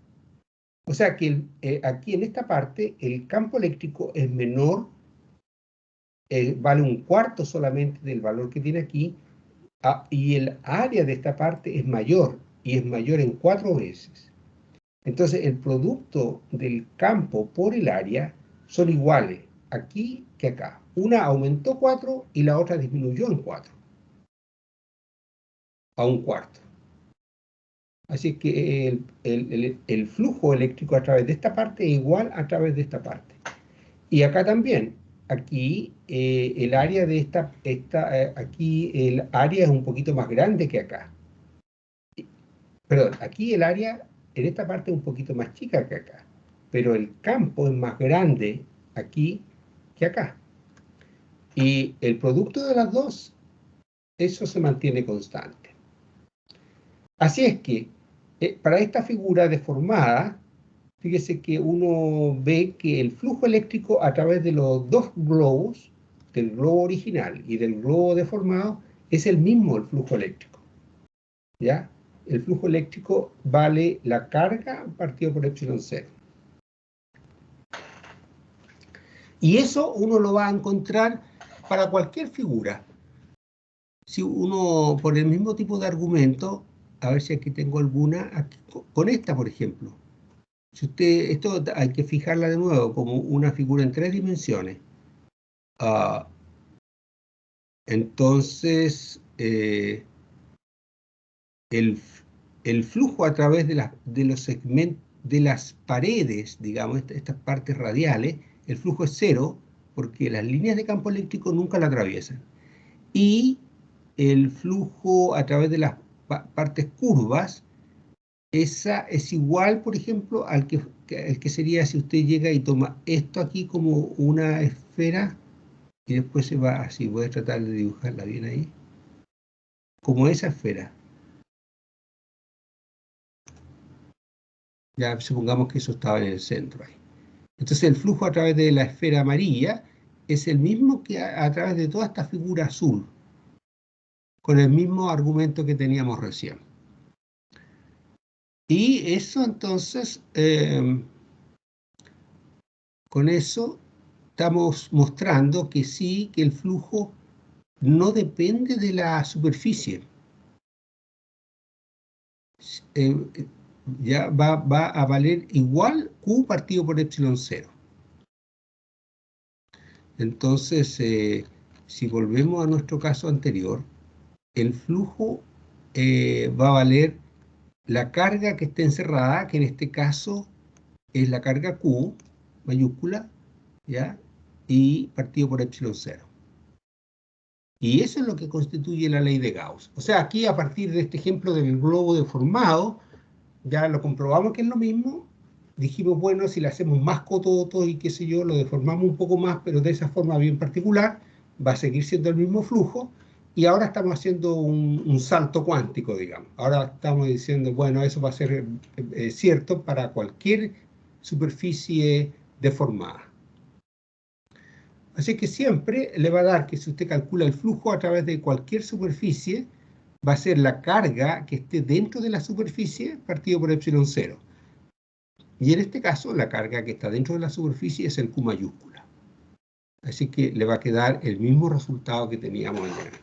O sea que aquí en esta parte el campo eléctrico es menor, vale un cuarto solamente del valor que tiene aquí, y el área de esta parte es mayor, y es mayor en 4 veces. Entonces el producto del campo por el área son iguales aquí que acá. Una aumentó 4 y la otra disminuyó en 4, a un cuarto. Así que el flujo eléctrico a través de esta parte es igual a través de esta parte. Y acá también, aquí el área de aquí el área es un poquito más grande que acá. Perdón, aquí el área en esta parte es un poquito más chica que acá, pero el campo es más grande aquí que acá. Y el producto de las dos, eso se mantiene constante. Así es que, para esta figura deformada, fíjese que uno ve que el flujo eléctrico a través de los dos globos, del globo original y del globo deformado, es el mismo el flujo eléctrico. ¿Ya? El flujo eléctrico vale la carga partido por epsilon 0. Y eso uno lo va a encontrar para cualquier figura. Si uno, por el mismo tipo de argumento, a ver si aquí tengo alguna, aquí, con esta, por ejemplo. Si usted, esto hay que fijarla de nuevo como una figura en 3 dimensiones. Entonces, el flujo a través de los segmentos, de las paredes, digamos, estas partes radiales, el flujo es 0, porque las líneas de campo eléctrico nunca la atraviesan. Y el flujo a través de las partes curvas, esa es igual, por ejemplo, al que sería si usted llega y toma esto aquí como una esfera, y después se va así, voy a tratar de dibujarla bien ahí, como esa esfera. Ya supongamos que eso estaba en el centro ahí. Entonces el flujo a través de la esfera amarilla es el mismo que a través de toda esta figura azul, con el mismo argumento que teníamos recién. Y eso entonces, con eso estamos mostrando que sí, que el flujo no depende de la superficie. Ya va a valer igual Q partido por epsilon 0. Entonces, si volvemos a nuestro caso anterior, el flujo va a valer la carga que esté encerrada, que en este caso es la carga Q, mayúscula, ¿ya? Y partido por epsilon 0. Y eso es lo que constituye la ley de Gauss. O sea, aquí a partir de este ejemplo del globo deformado, ya lo comprobamos que es lo mismo, dijimos, bueno, si le hacemos más cototos y qué sé yo, lo deformamos un poco más, pero de esa forma bien particular, va a seguir siendo el mismo flujo, y ahora estamos haciendo un salto cuántico, digamos. Ahora estamos diciendo, bueno, eso va a ser cierto para cualquier superficie deformada. Así que siempre le va a dar que si usted calcula el flujo a través de cualquier superficie, va a ser la carga que esté dentro de la superficie partido por epsilon 0. Y en este caso, la carga que está dentro de la superficie es el Q mayúscula. Así que le va a quedar el mismo resultado que teníamos antes.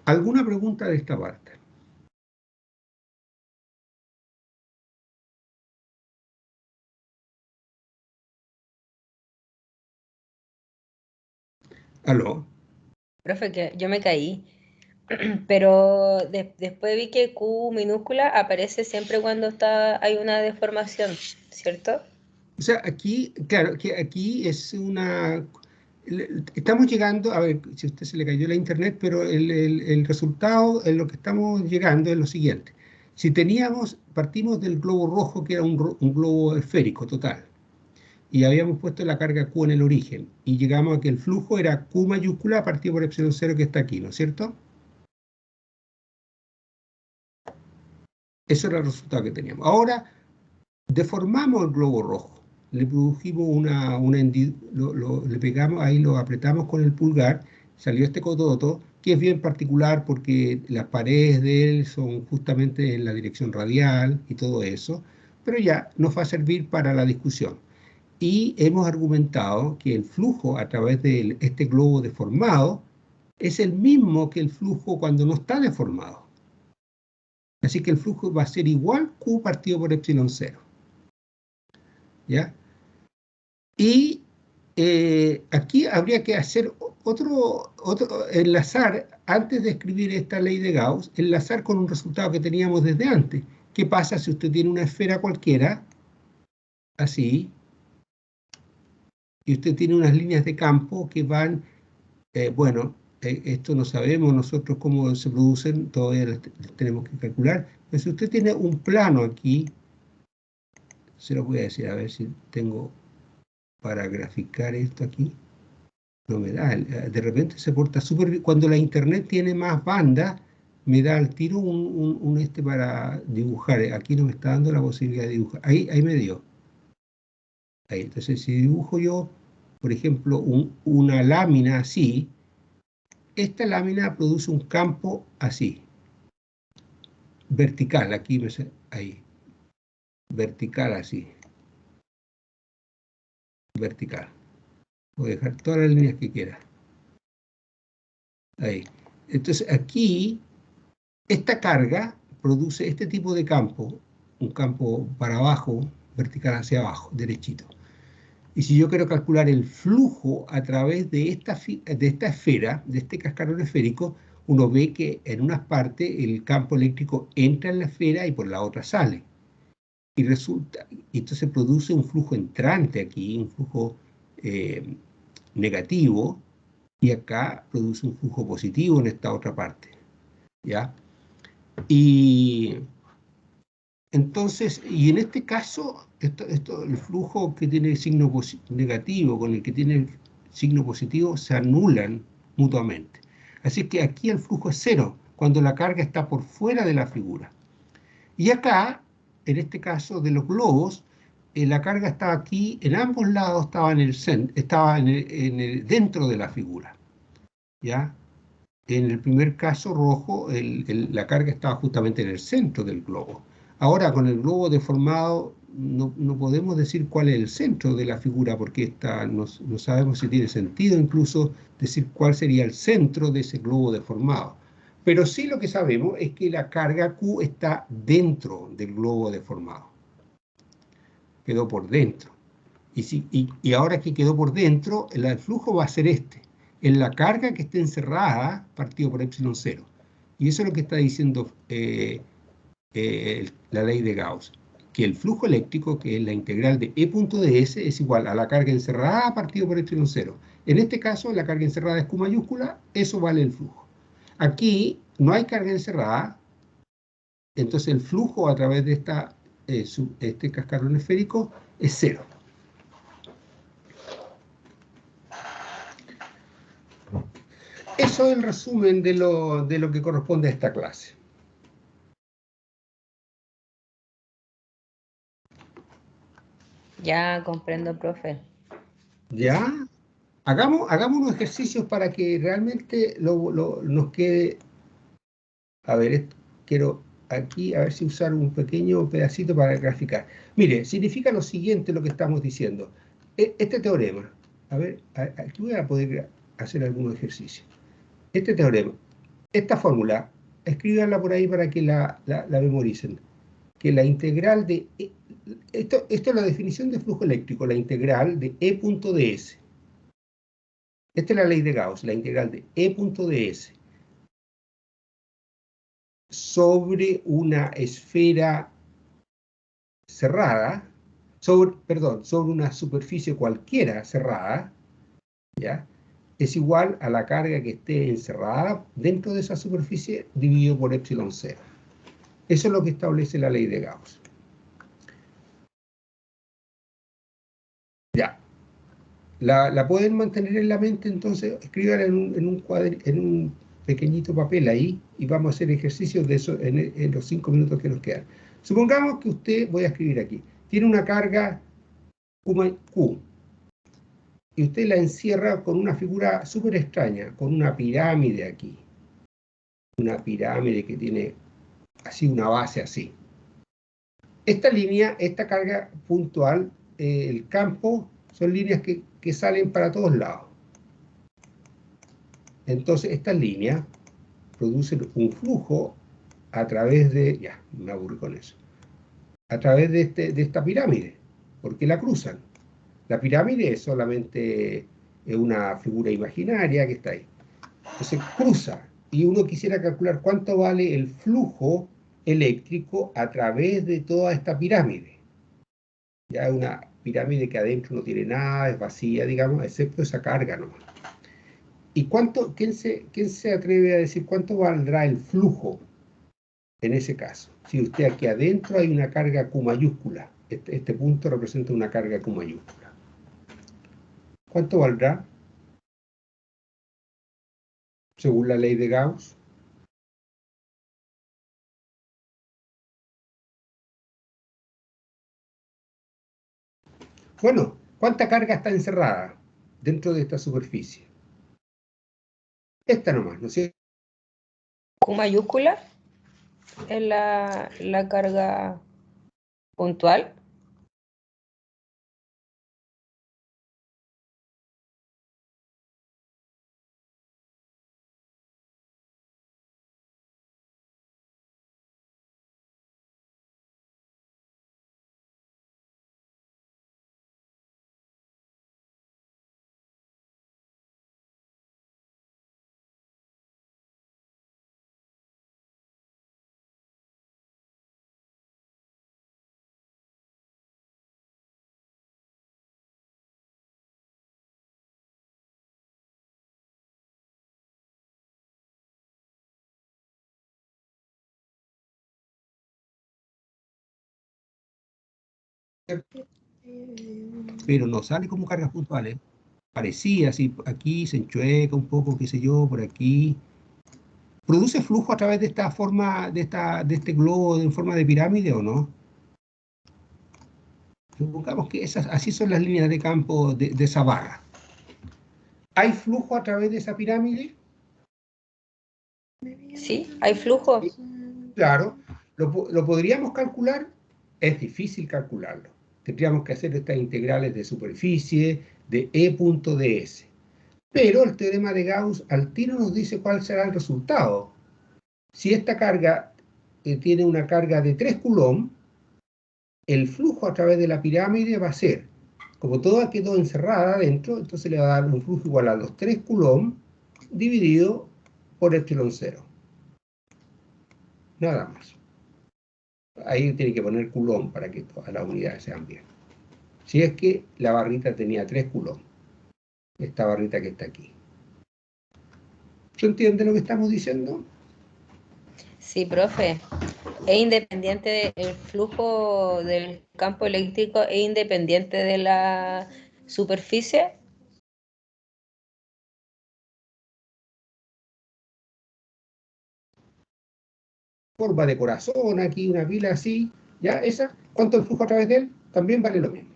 ¿Alguna pregunta de esta parte? ¿Aló? Profe, que yo me caí, pero después vi que Q minúscula aparece siempre cuando hay una deformación, ¿cierto? O sea, aquí, claro, que aquí es una... Estamos llegando, a ver si a usted se le cayó la internet, pero el resultado en lo que estamos llegando es lo siguiente. Si partimos del globo rojo, que era un globo esférico total, y habíamos puesto la carga Q en el origen, y llegamos a que el flujo era Q mayúscula partido por epsilon 0 que está aquí, ¿no es cierto? Eso era el resultado que teníamos. Ahora, deformamos el globo rojo, le produjimos le pegamos ahí, lo apretamos con el pulgar, salió este cototo, que es bien particular porque las paredes de él son justamente en la dirección radial y todo eso, pero ya nos va a servir para la discusión. Y hemos argumentado que el flujo a través de este globo deformado es el mismo que el flujo cuando no está deformado. Así que el flujo va a ser igual Q partido por epsilon 0. ¿Ya? Y aquí habría que hacer enlazar, antes de escribir esta ley de Gauss, enlazar con un resultado que teníamos desde antes. ¿Qué pasa si usted tiene una esfera cualquiera, así, y usted tiene unas líneas de campo que van, bueno, esto no sabemos nosotros cómo se producen, todavía las tenemos que calcular, pero si usted tiene un plano aquí, se lo voy a decir, a ver si tengo para graficar esto aquí. No me da, de repente se porta súper bien. Cuando la internet tiene más banda, me da al tiro un para dibujar. Aquí no me está dando la posibilidad de dibujar. Ahí me dio. Ahí. Entonces, si dibujo yo, por ejemplo, una lámina así, esta lámina produce un campo así, vertical. Aquí ahí. Vertical así. Vertical. Voy a dejar todas las líneas que quiera. Ahí. Entonces, aquí esta carga produce este tipo de campo, un campo para abajo, vertical hacia abajo, derechito. Y si yo quiero calcular el flujo a través de esta esfera, de este cascarón esférico, uno ve que en unas partes el campo eléctrico entra en la esfera y por la otra sale. Y entonces produce un flujo entrante aquí, un flujo negativo, y acá produce un flujo positivo en esta otra parte. ¿Ya? Y entonces, y en este caso, el flujo que tiene signo negativo con el que tiene signo positivo se anulan mutuamente. Así que aquí el flujo es cero, cuando la carga está por fuera de la figura. Y acá, en este caso de los globos, la carga estaba aquí, en ambos lados estaba dentro de la figura. ¿Ya? En el primer caso rojo, la carga estaba justamente en el centro del globo. Ahora, con el globo deformado, no podemos decir cuál es el centro de la figura, porque no sabemos si tiene sentido incluso decir cuál sería el centro de ese globo deformado. Pero sí lo que sabemos es que la carga Q está dentro del globo deformado. Quedó por dentro. Y ahora que quedó por dentro, el flujo va a ser este. En la carga que esté encerrada, partido por epsilon 0. Y eso es lo que está diciendo la ley de Gauss. Que el flujo eléctrico, que es la integral de E punto de S, es igual a la carga encerrada partido por epsilon 0. En este caso, la carga encerrada es Q mayúscula, eso vale el flujo. Aquí no hay carga encerrada, entonces el flujo a través de este cascarón esférico es cero. Eso es el resumen de lo que corresponde a esta clase. Ya comprendo, profe. ¿Ya? Hagamos unos ejercicios para que realmente nos quede. A ver, quiero aquí a ver si usar un pequeño pedacito para graficar. Mire, significa lo siguiente lo que estamos diciendo. Este teorema, a ver, aquí voy a poder hacer algunos ejercicios. Este teorema, esta fórmula, escríbanla por ahí para que la memoricen. Que la integral de... Esto es la definición de flujo eléctrico, la integral de E punto ds. Esta es la ley de Gauss, la integral de E punto ds sobre una esfera cerrada, sobre una superficie cualquiera cerrada, ¿ya? Es igual a la carga que esté encerrada dentro de esa superficie dividido por epsilon 0. Eso es lo que establece la ley de Gauss. Ya. La pueden mantener en la mente, entonces escríbanla en un pequeñito papel ahí y vamos a hacer ejercicios de eso en los 5 minutos que nos quedan. Supongamos que usted, voy a escribir aquí, tiene una carga Q y usted la encierra con una figura súper extraña, con una pirámide aquí. Una pirámide que tiene así una base así. Esta línea, esta carga puntual, el campo, son líneas que salen para todos lados. Entonces, estas líneas producen un flujo a través de, ya, me aburrí con eso, a través de esta pirámide, porque la cruzan. La pirámide es solamente una figura imaginaria que está ahí. Entonces cruza, y uno quisiera calcular cuánto vale el flujo eléctrico a través de toda esta pirámide. Ya es una pirámide que adentro no tiene nada, es vacía, digamos, excepto esa carga nomás. ¿Y quién se atreve a decir cuánto valdrá el flujo en ese caso? Si usted aquí adentro hay una carga Q mayúscula, este punto representa una carga Q mayúscula. ¿Cuánto valdrá? Según la ley de Gauss. Bueno, ¿cuánta carga está encerrada dentro de esta superficie? Esta nomás, ¿no es cierto? Q mayúscula es la carga puntual. Pero no sale como cargas puntuales. Parecía así, aquí se enchueca un poco, qué sé yo, por aquí. ¿Produce flujo a través de esta forma, de este globo en forma de pirámide o no? Supongamos que así son las líneas de campo de esa barra. ¿Hay flujo a través de esa pirámide? Sí, hay flujo. Claro. ¿Lo podríamos calcular? Es difícil calcularlo. Tendríamos que hacer estas integrales de superficie, de E punto ds. Pero el teorema de Gauss al tiro nos dice cuál será el resultado. Si esta carga tiene una carga de 3 coulomb, el flujo a través de la pirámide va a ser, como toda quedó encerrada adentro, entonces le va a dar un flujo igual a los 3 coulomb dividido por epsilon 0. Nada más. Ahí tiene que poner coulomb para que todas las unidades sean bien. Si es que la barrita tenía 3 coulomb, esta barrita que está aquí. ¿Se entiende lo que estamos diciendo? Sí, profe. Es independiente el flujo del campo eléctrico, es independiente de la superficie. Forma de corazón, aquí una pila así, ya esa, ¿cuánto el flujo a través de él? También vale lo mismo.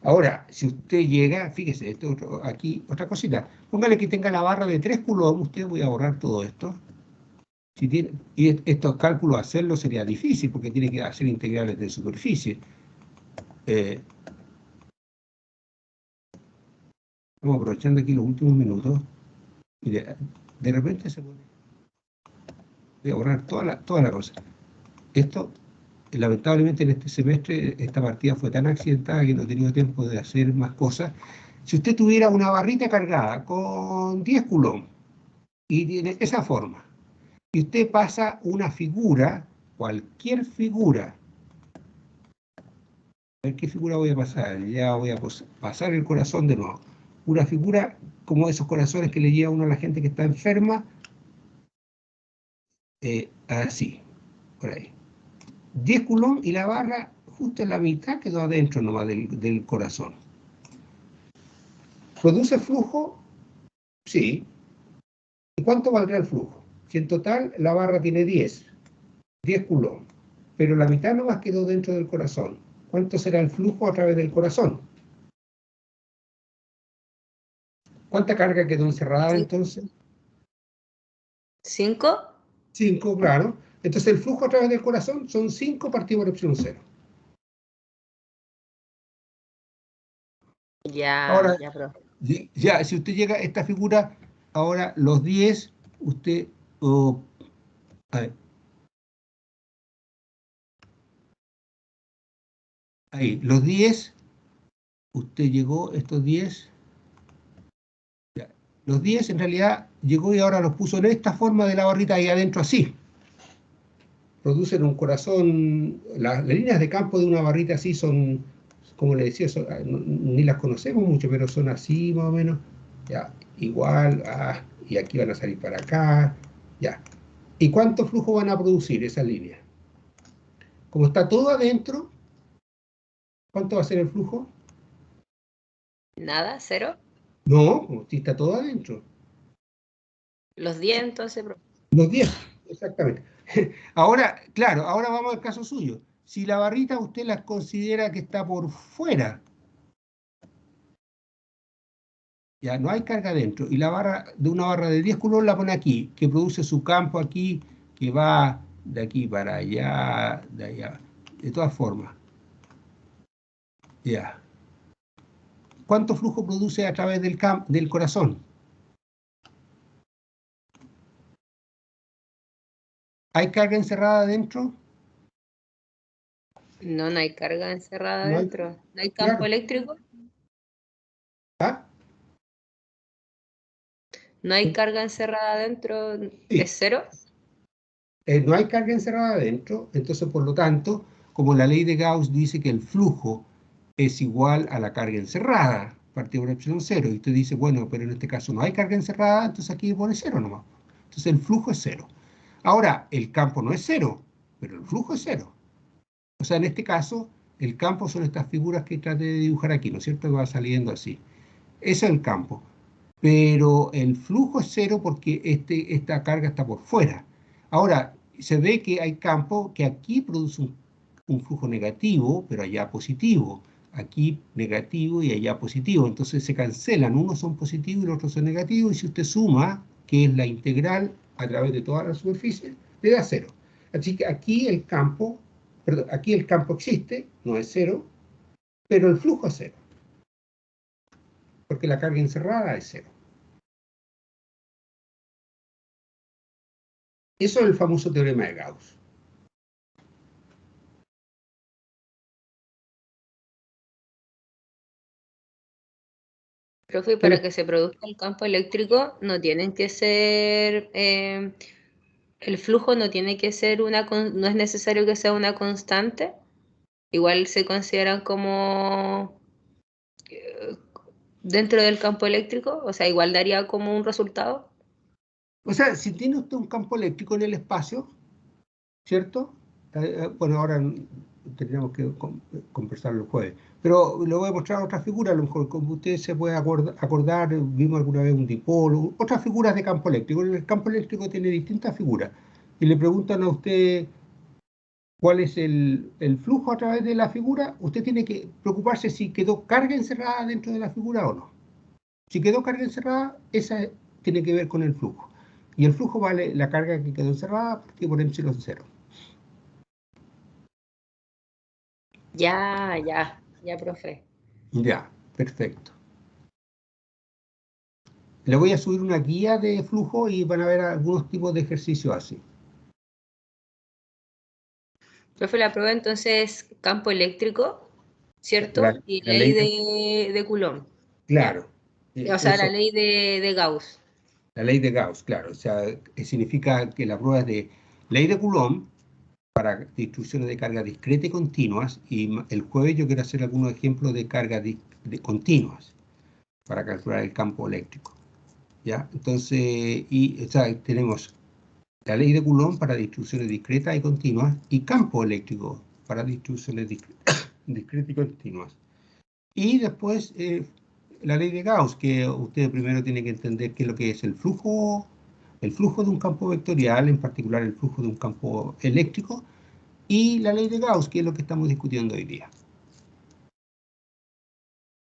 Ahora, si usted llega, fíjese, aquí otra cosita, póngale que tenga la barra de 3 coulombs, usted voy a borrar todo esto. Si tiene, y estos cálculos hacerlo sería difícil porque tiene que hacer integrales de superficie. Estamos aprovechando aquí los últimos minutos. Mire, de repente se pone. Voy a borrar toda la cosa. Esto, lamentablemente en este semestre, esta partida fue tan accidentada que no he tenido tiempo de hacer más cosas. Si usted tuviera una barrita cargada con 10 coulombs y tiene esa forma, y usted pasa una figura, cualquier figura, a ver qué figura voy a pasar, ya voy a pasar el corazón de nuevo. Una figura como esos corazones que le lleva uno a la gente que está enferma, así, por ahí. 10 coulombs y la barra justo en la mitad quedó adentro nomás del corazón. ¿Produce flujo? Sí. ¿Y cuánto valdrá el flujo? Si en total la barra tiene 10 coulombs, pero la mitad nomás quedó dentro del corazón. ¿Cuánto será el flujo a través del corazón? ¿Cuánta carga quedó encerrada entonces? 5. 5, claro. Entonces el flujo a través del corazón son 5 partido por epsilon 0. Ya, Ahora, ya, profe. ya, si usted llega a esta figura, ahora los 10, usted... a ver, ahí, los 10, usted llegó, estos 10, ya, los 10 en realidad llegó y ahora los puso en esta forma de la barrita ahí adentro así. Producen un corazón, las líneas de campo de una barrita así son, como le decía, ni las conocemos mucho, pero son así más o menos, ya, igual, y aquí van a salir para acá, ya. ¿Y cuánto flujo van a producir esas líneas? Como está todo adentro, ¿cuánto va a ser el flujo? Nada, 0. No, como si está todo adentro. Los 10 entonces, profe. Los 10, exactamente. Ahora, claro, ahora vamos al caso suyo. Si la barrita usted la considera que está por fuera, ya no hay carga dentro, y la barra de una barra de 10 coulombs la pone aquí, que produce su campo aquí, que va de aquí para allá, de allá, de todas formas. Ya. ¿Cuánto flujo produce a través del corazón? ¿Hay carga encerrada dentro? No, no hay carga encerrada No hay, adentro. ¿No hay campo claro. eléctrico? ¿Ah? ¿No hay carga encerrada adentro? ¿Es Sí. 0? No hay carga encerrada adentro, entonces por lo tanto, como la ley de Gauss dice que el flujo es igual a la carga encerrada, partido por epsilon 0, y usted dice, bueno, pero en este caso no hay carga encerrada, entonces aquí pone 0 nomás. Entonces el flujo es 0. Ahora, el campo no es 0, pero el flujo es 0. O sea, en este caso, el campo son estas figuras que traté de dibujar aquí, ¿no es cierto? Que va saliendo así. Ese es el campo. Pero el flujo es 0 porque esta carga está por fuera. Ahora, se ve que hay campo que aquí produce un flujo negativo, pero allá positivo. Aquí negativo y allá positivo. Entonces se cancelan, unos son positivos y los otros son negativos, y si usted suma, que es la integral a través de toda la superficie, le da 0. Así que aquí el campo, perdón, aquí el campo existe, no es 0, pero el flujo es 0, porque la carga encerrada es 0. Eso es el famoso teorema de Gauss. Profe, para que se produzca el campo eléctrico no tienen que ser, el flujo no tiene que ser no es necesario que sea una constante. Igual se consideran como dentro del campo eléctrico, o sea, igual daría como un resultado. O sea, si tiene usted un campo eléctrico en el espacio, ¿cierto? Bueno, ahora tendríamos que conversarlo el jueves, pero le voy a mostrar otra figura, a lo mejor como usted se puede acordar, vimos alguna vez un dipolo, otras figuras de campo eléctrico. El campo eléctrico tiene distintas figuras, y le preguntan a usted cuál es el flujo a través de la figura. Usted tiene que preocuparse si quedó carga encerrada dentro de la figura o no. Si quedó carga encerrada, esa tiene que ver con el flujo. Y el flujo vale la carga que quedó encerrada por epsilon 0. Ya, profe. Ya, perfecto. Le voy a subir una guía de flujo y van a ver algunos tipos de ejercicios así. Profe, la prueba entonces campo eléctrico, ¿cierto? Y La ley ley de Coulomb. claro, O sea, la eso, ley de Gauss. la ley de Gauss, claro. O sea, significa que la prueba es de ley de Coulomb para distribuciones de carga discreta y continuas, y el jueves yo quiero hacer algunos ejemplos de cargas continuas para calcular el campo eléctrico. ¿Ya? Entonces, o sea, tenemos la ley de Coulomb para distribuciones discretas y continuas y campo eléctrico para distribuciones discretas y continuas. Y después la ley de Gauss, que usted primero tiene que entender qué es lo que es el flujo de un campo vectorial, en particular el flujo de un campo eléctrico, y la ley de Gauss, que es lo que estamos discutiendo hoy día.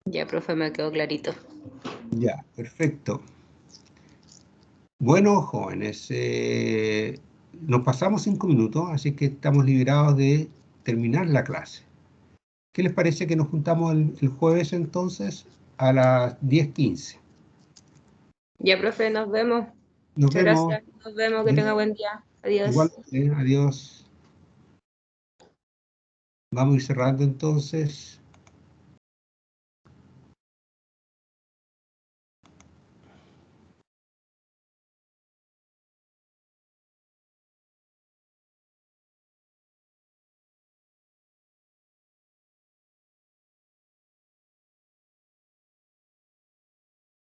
Ya, profe, me quedó clarito. Ya, perfecto. Bueno, jóvenes, nos pasamos 5 minutos, así que estamos liberados de terminar la clase. ¿Qué les parece que nos juntamos el jueves entonces a las 10:15? Ya, profe, nos vemos. Nos Muchas vemos. gracias. Nos vemos. Que tenga buen día. Adiós. Igual, adiós. Vamos a ir cerrando entonces.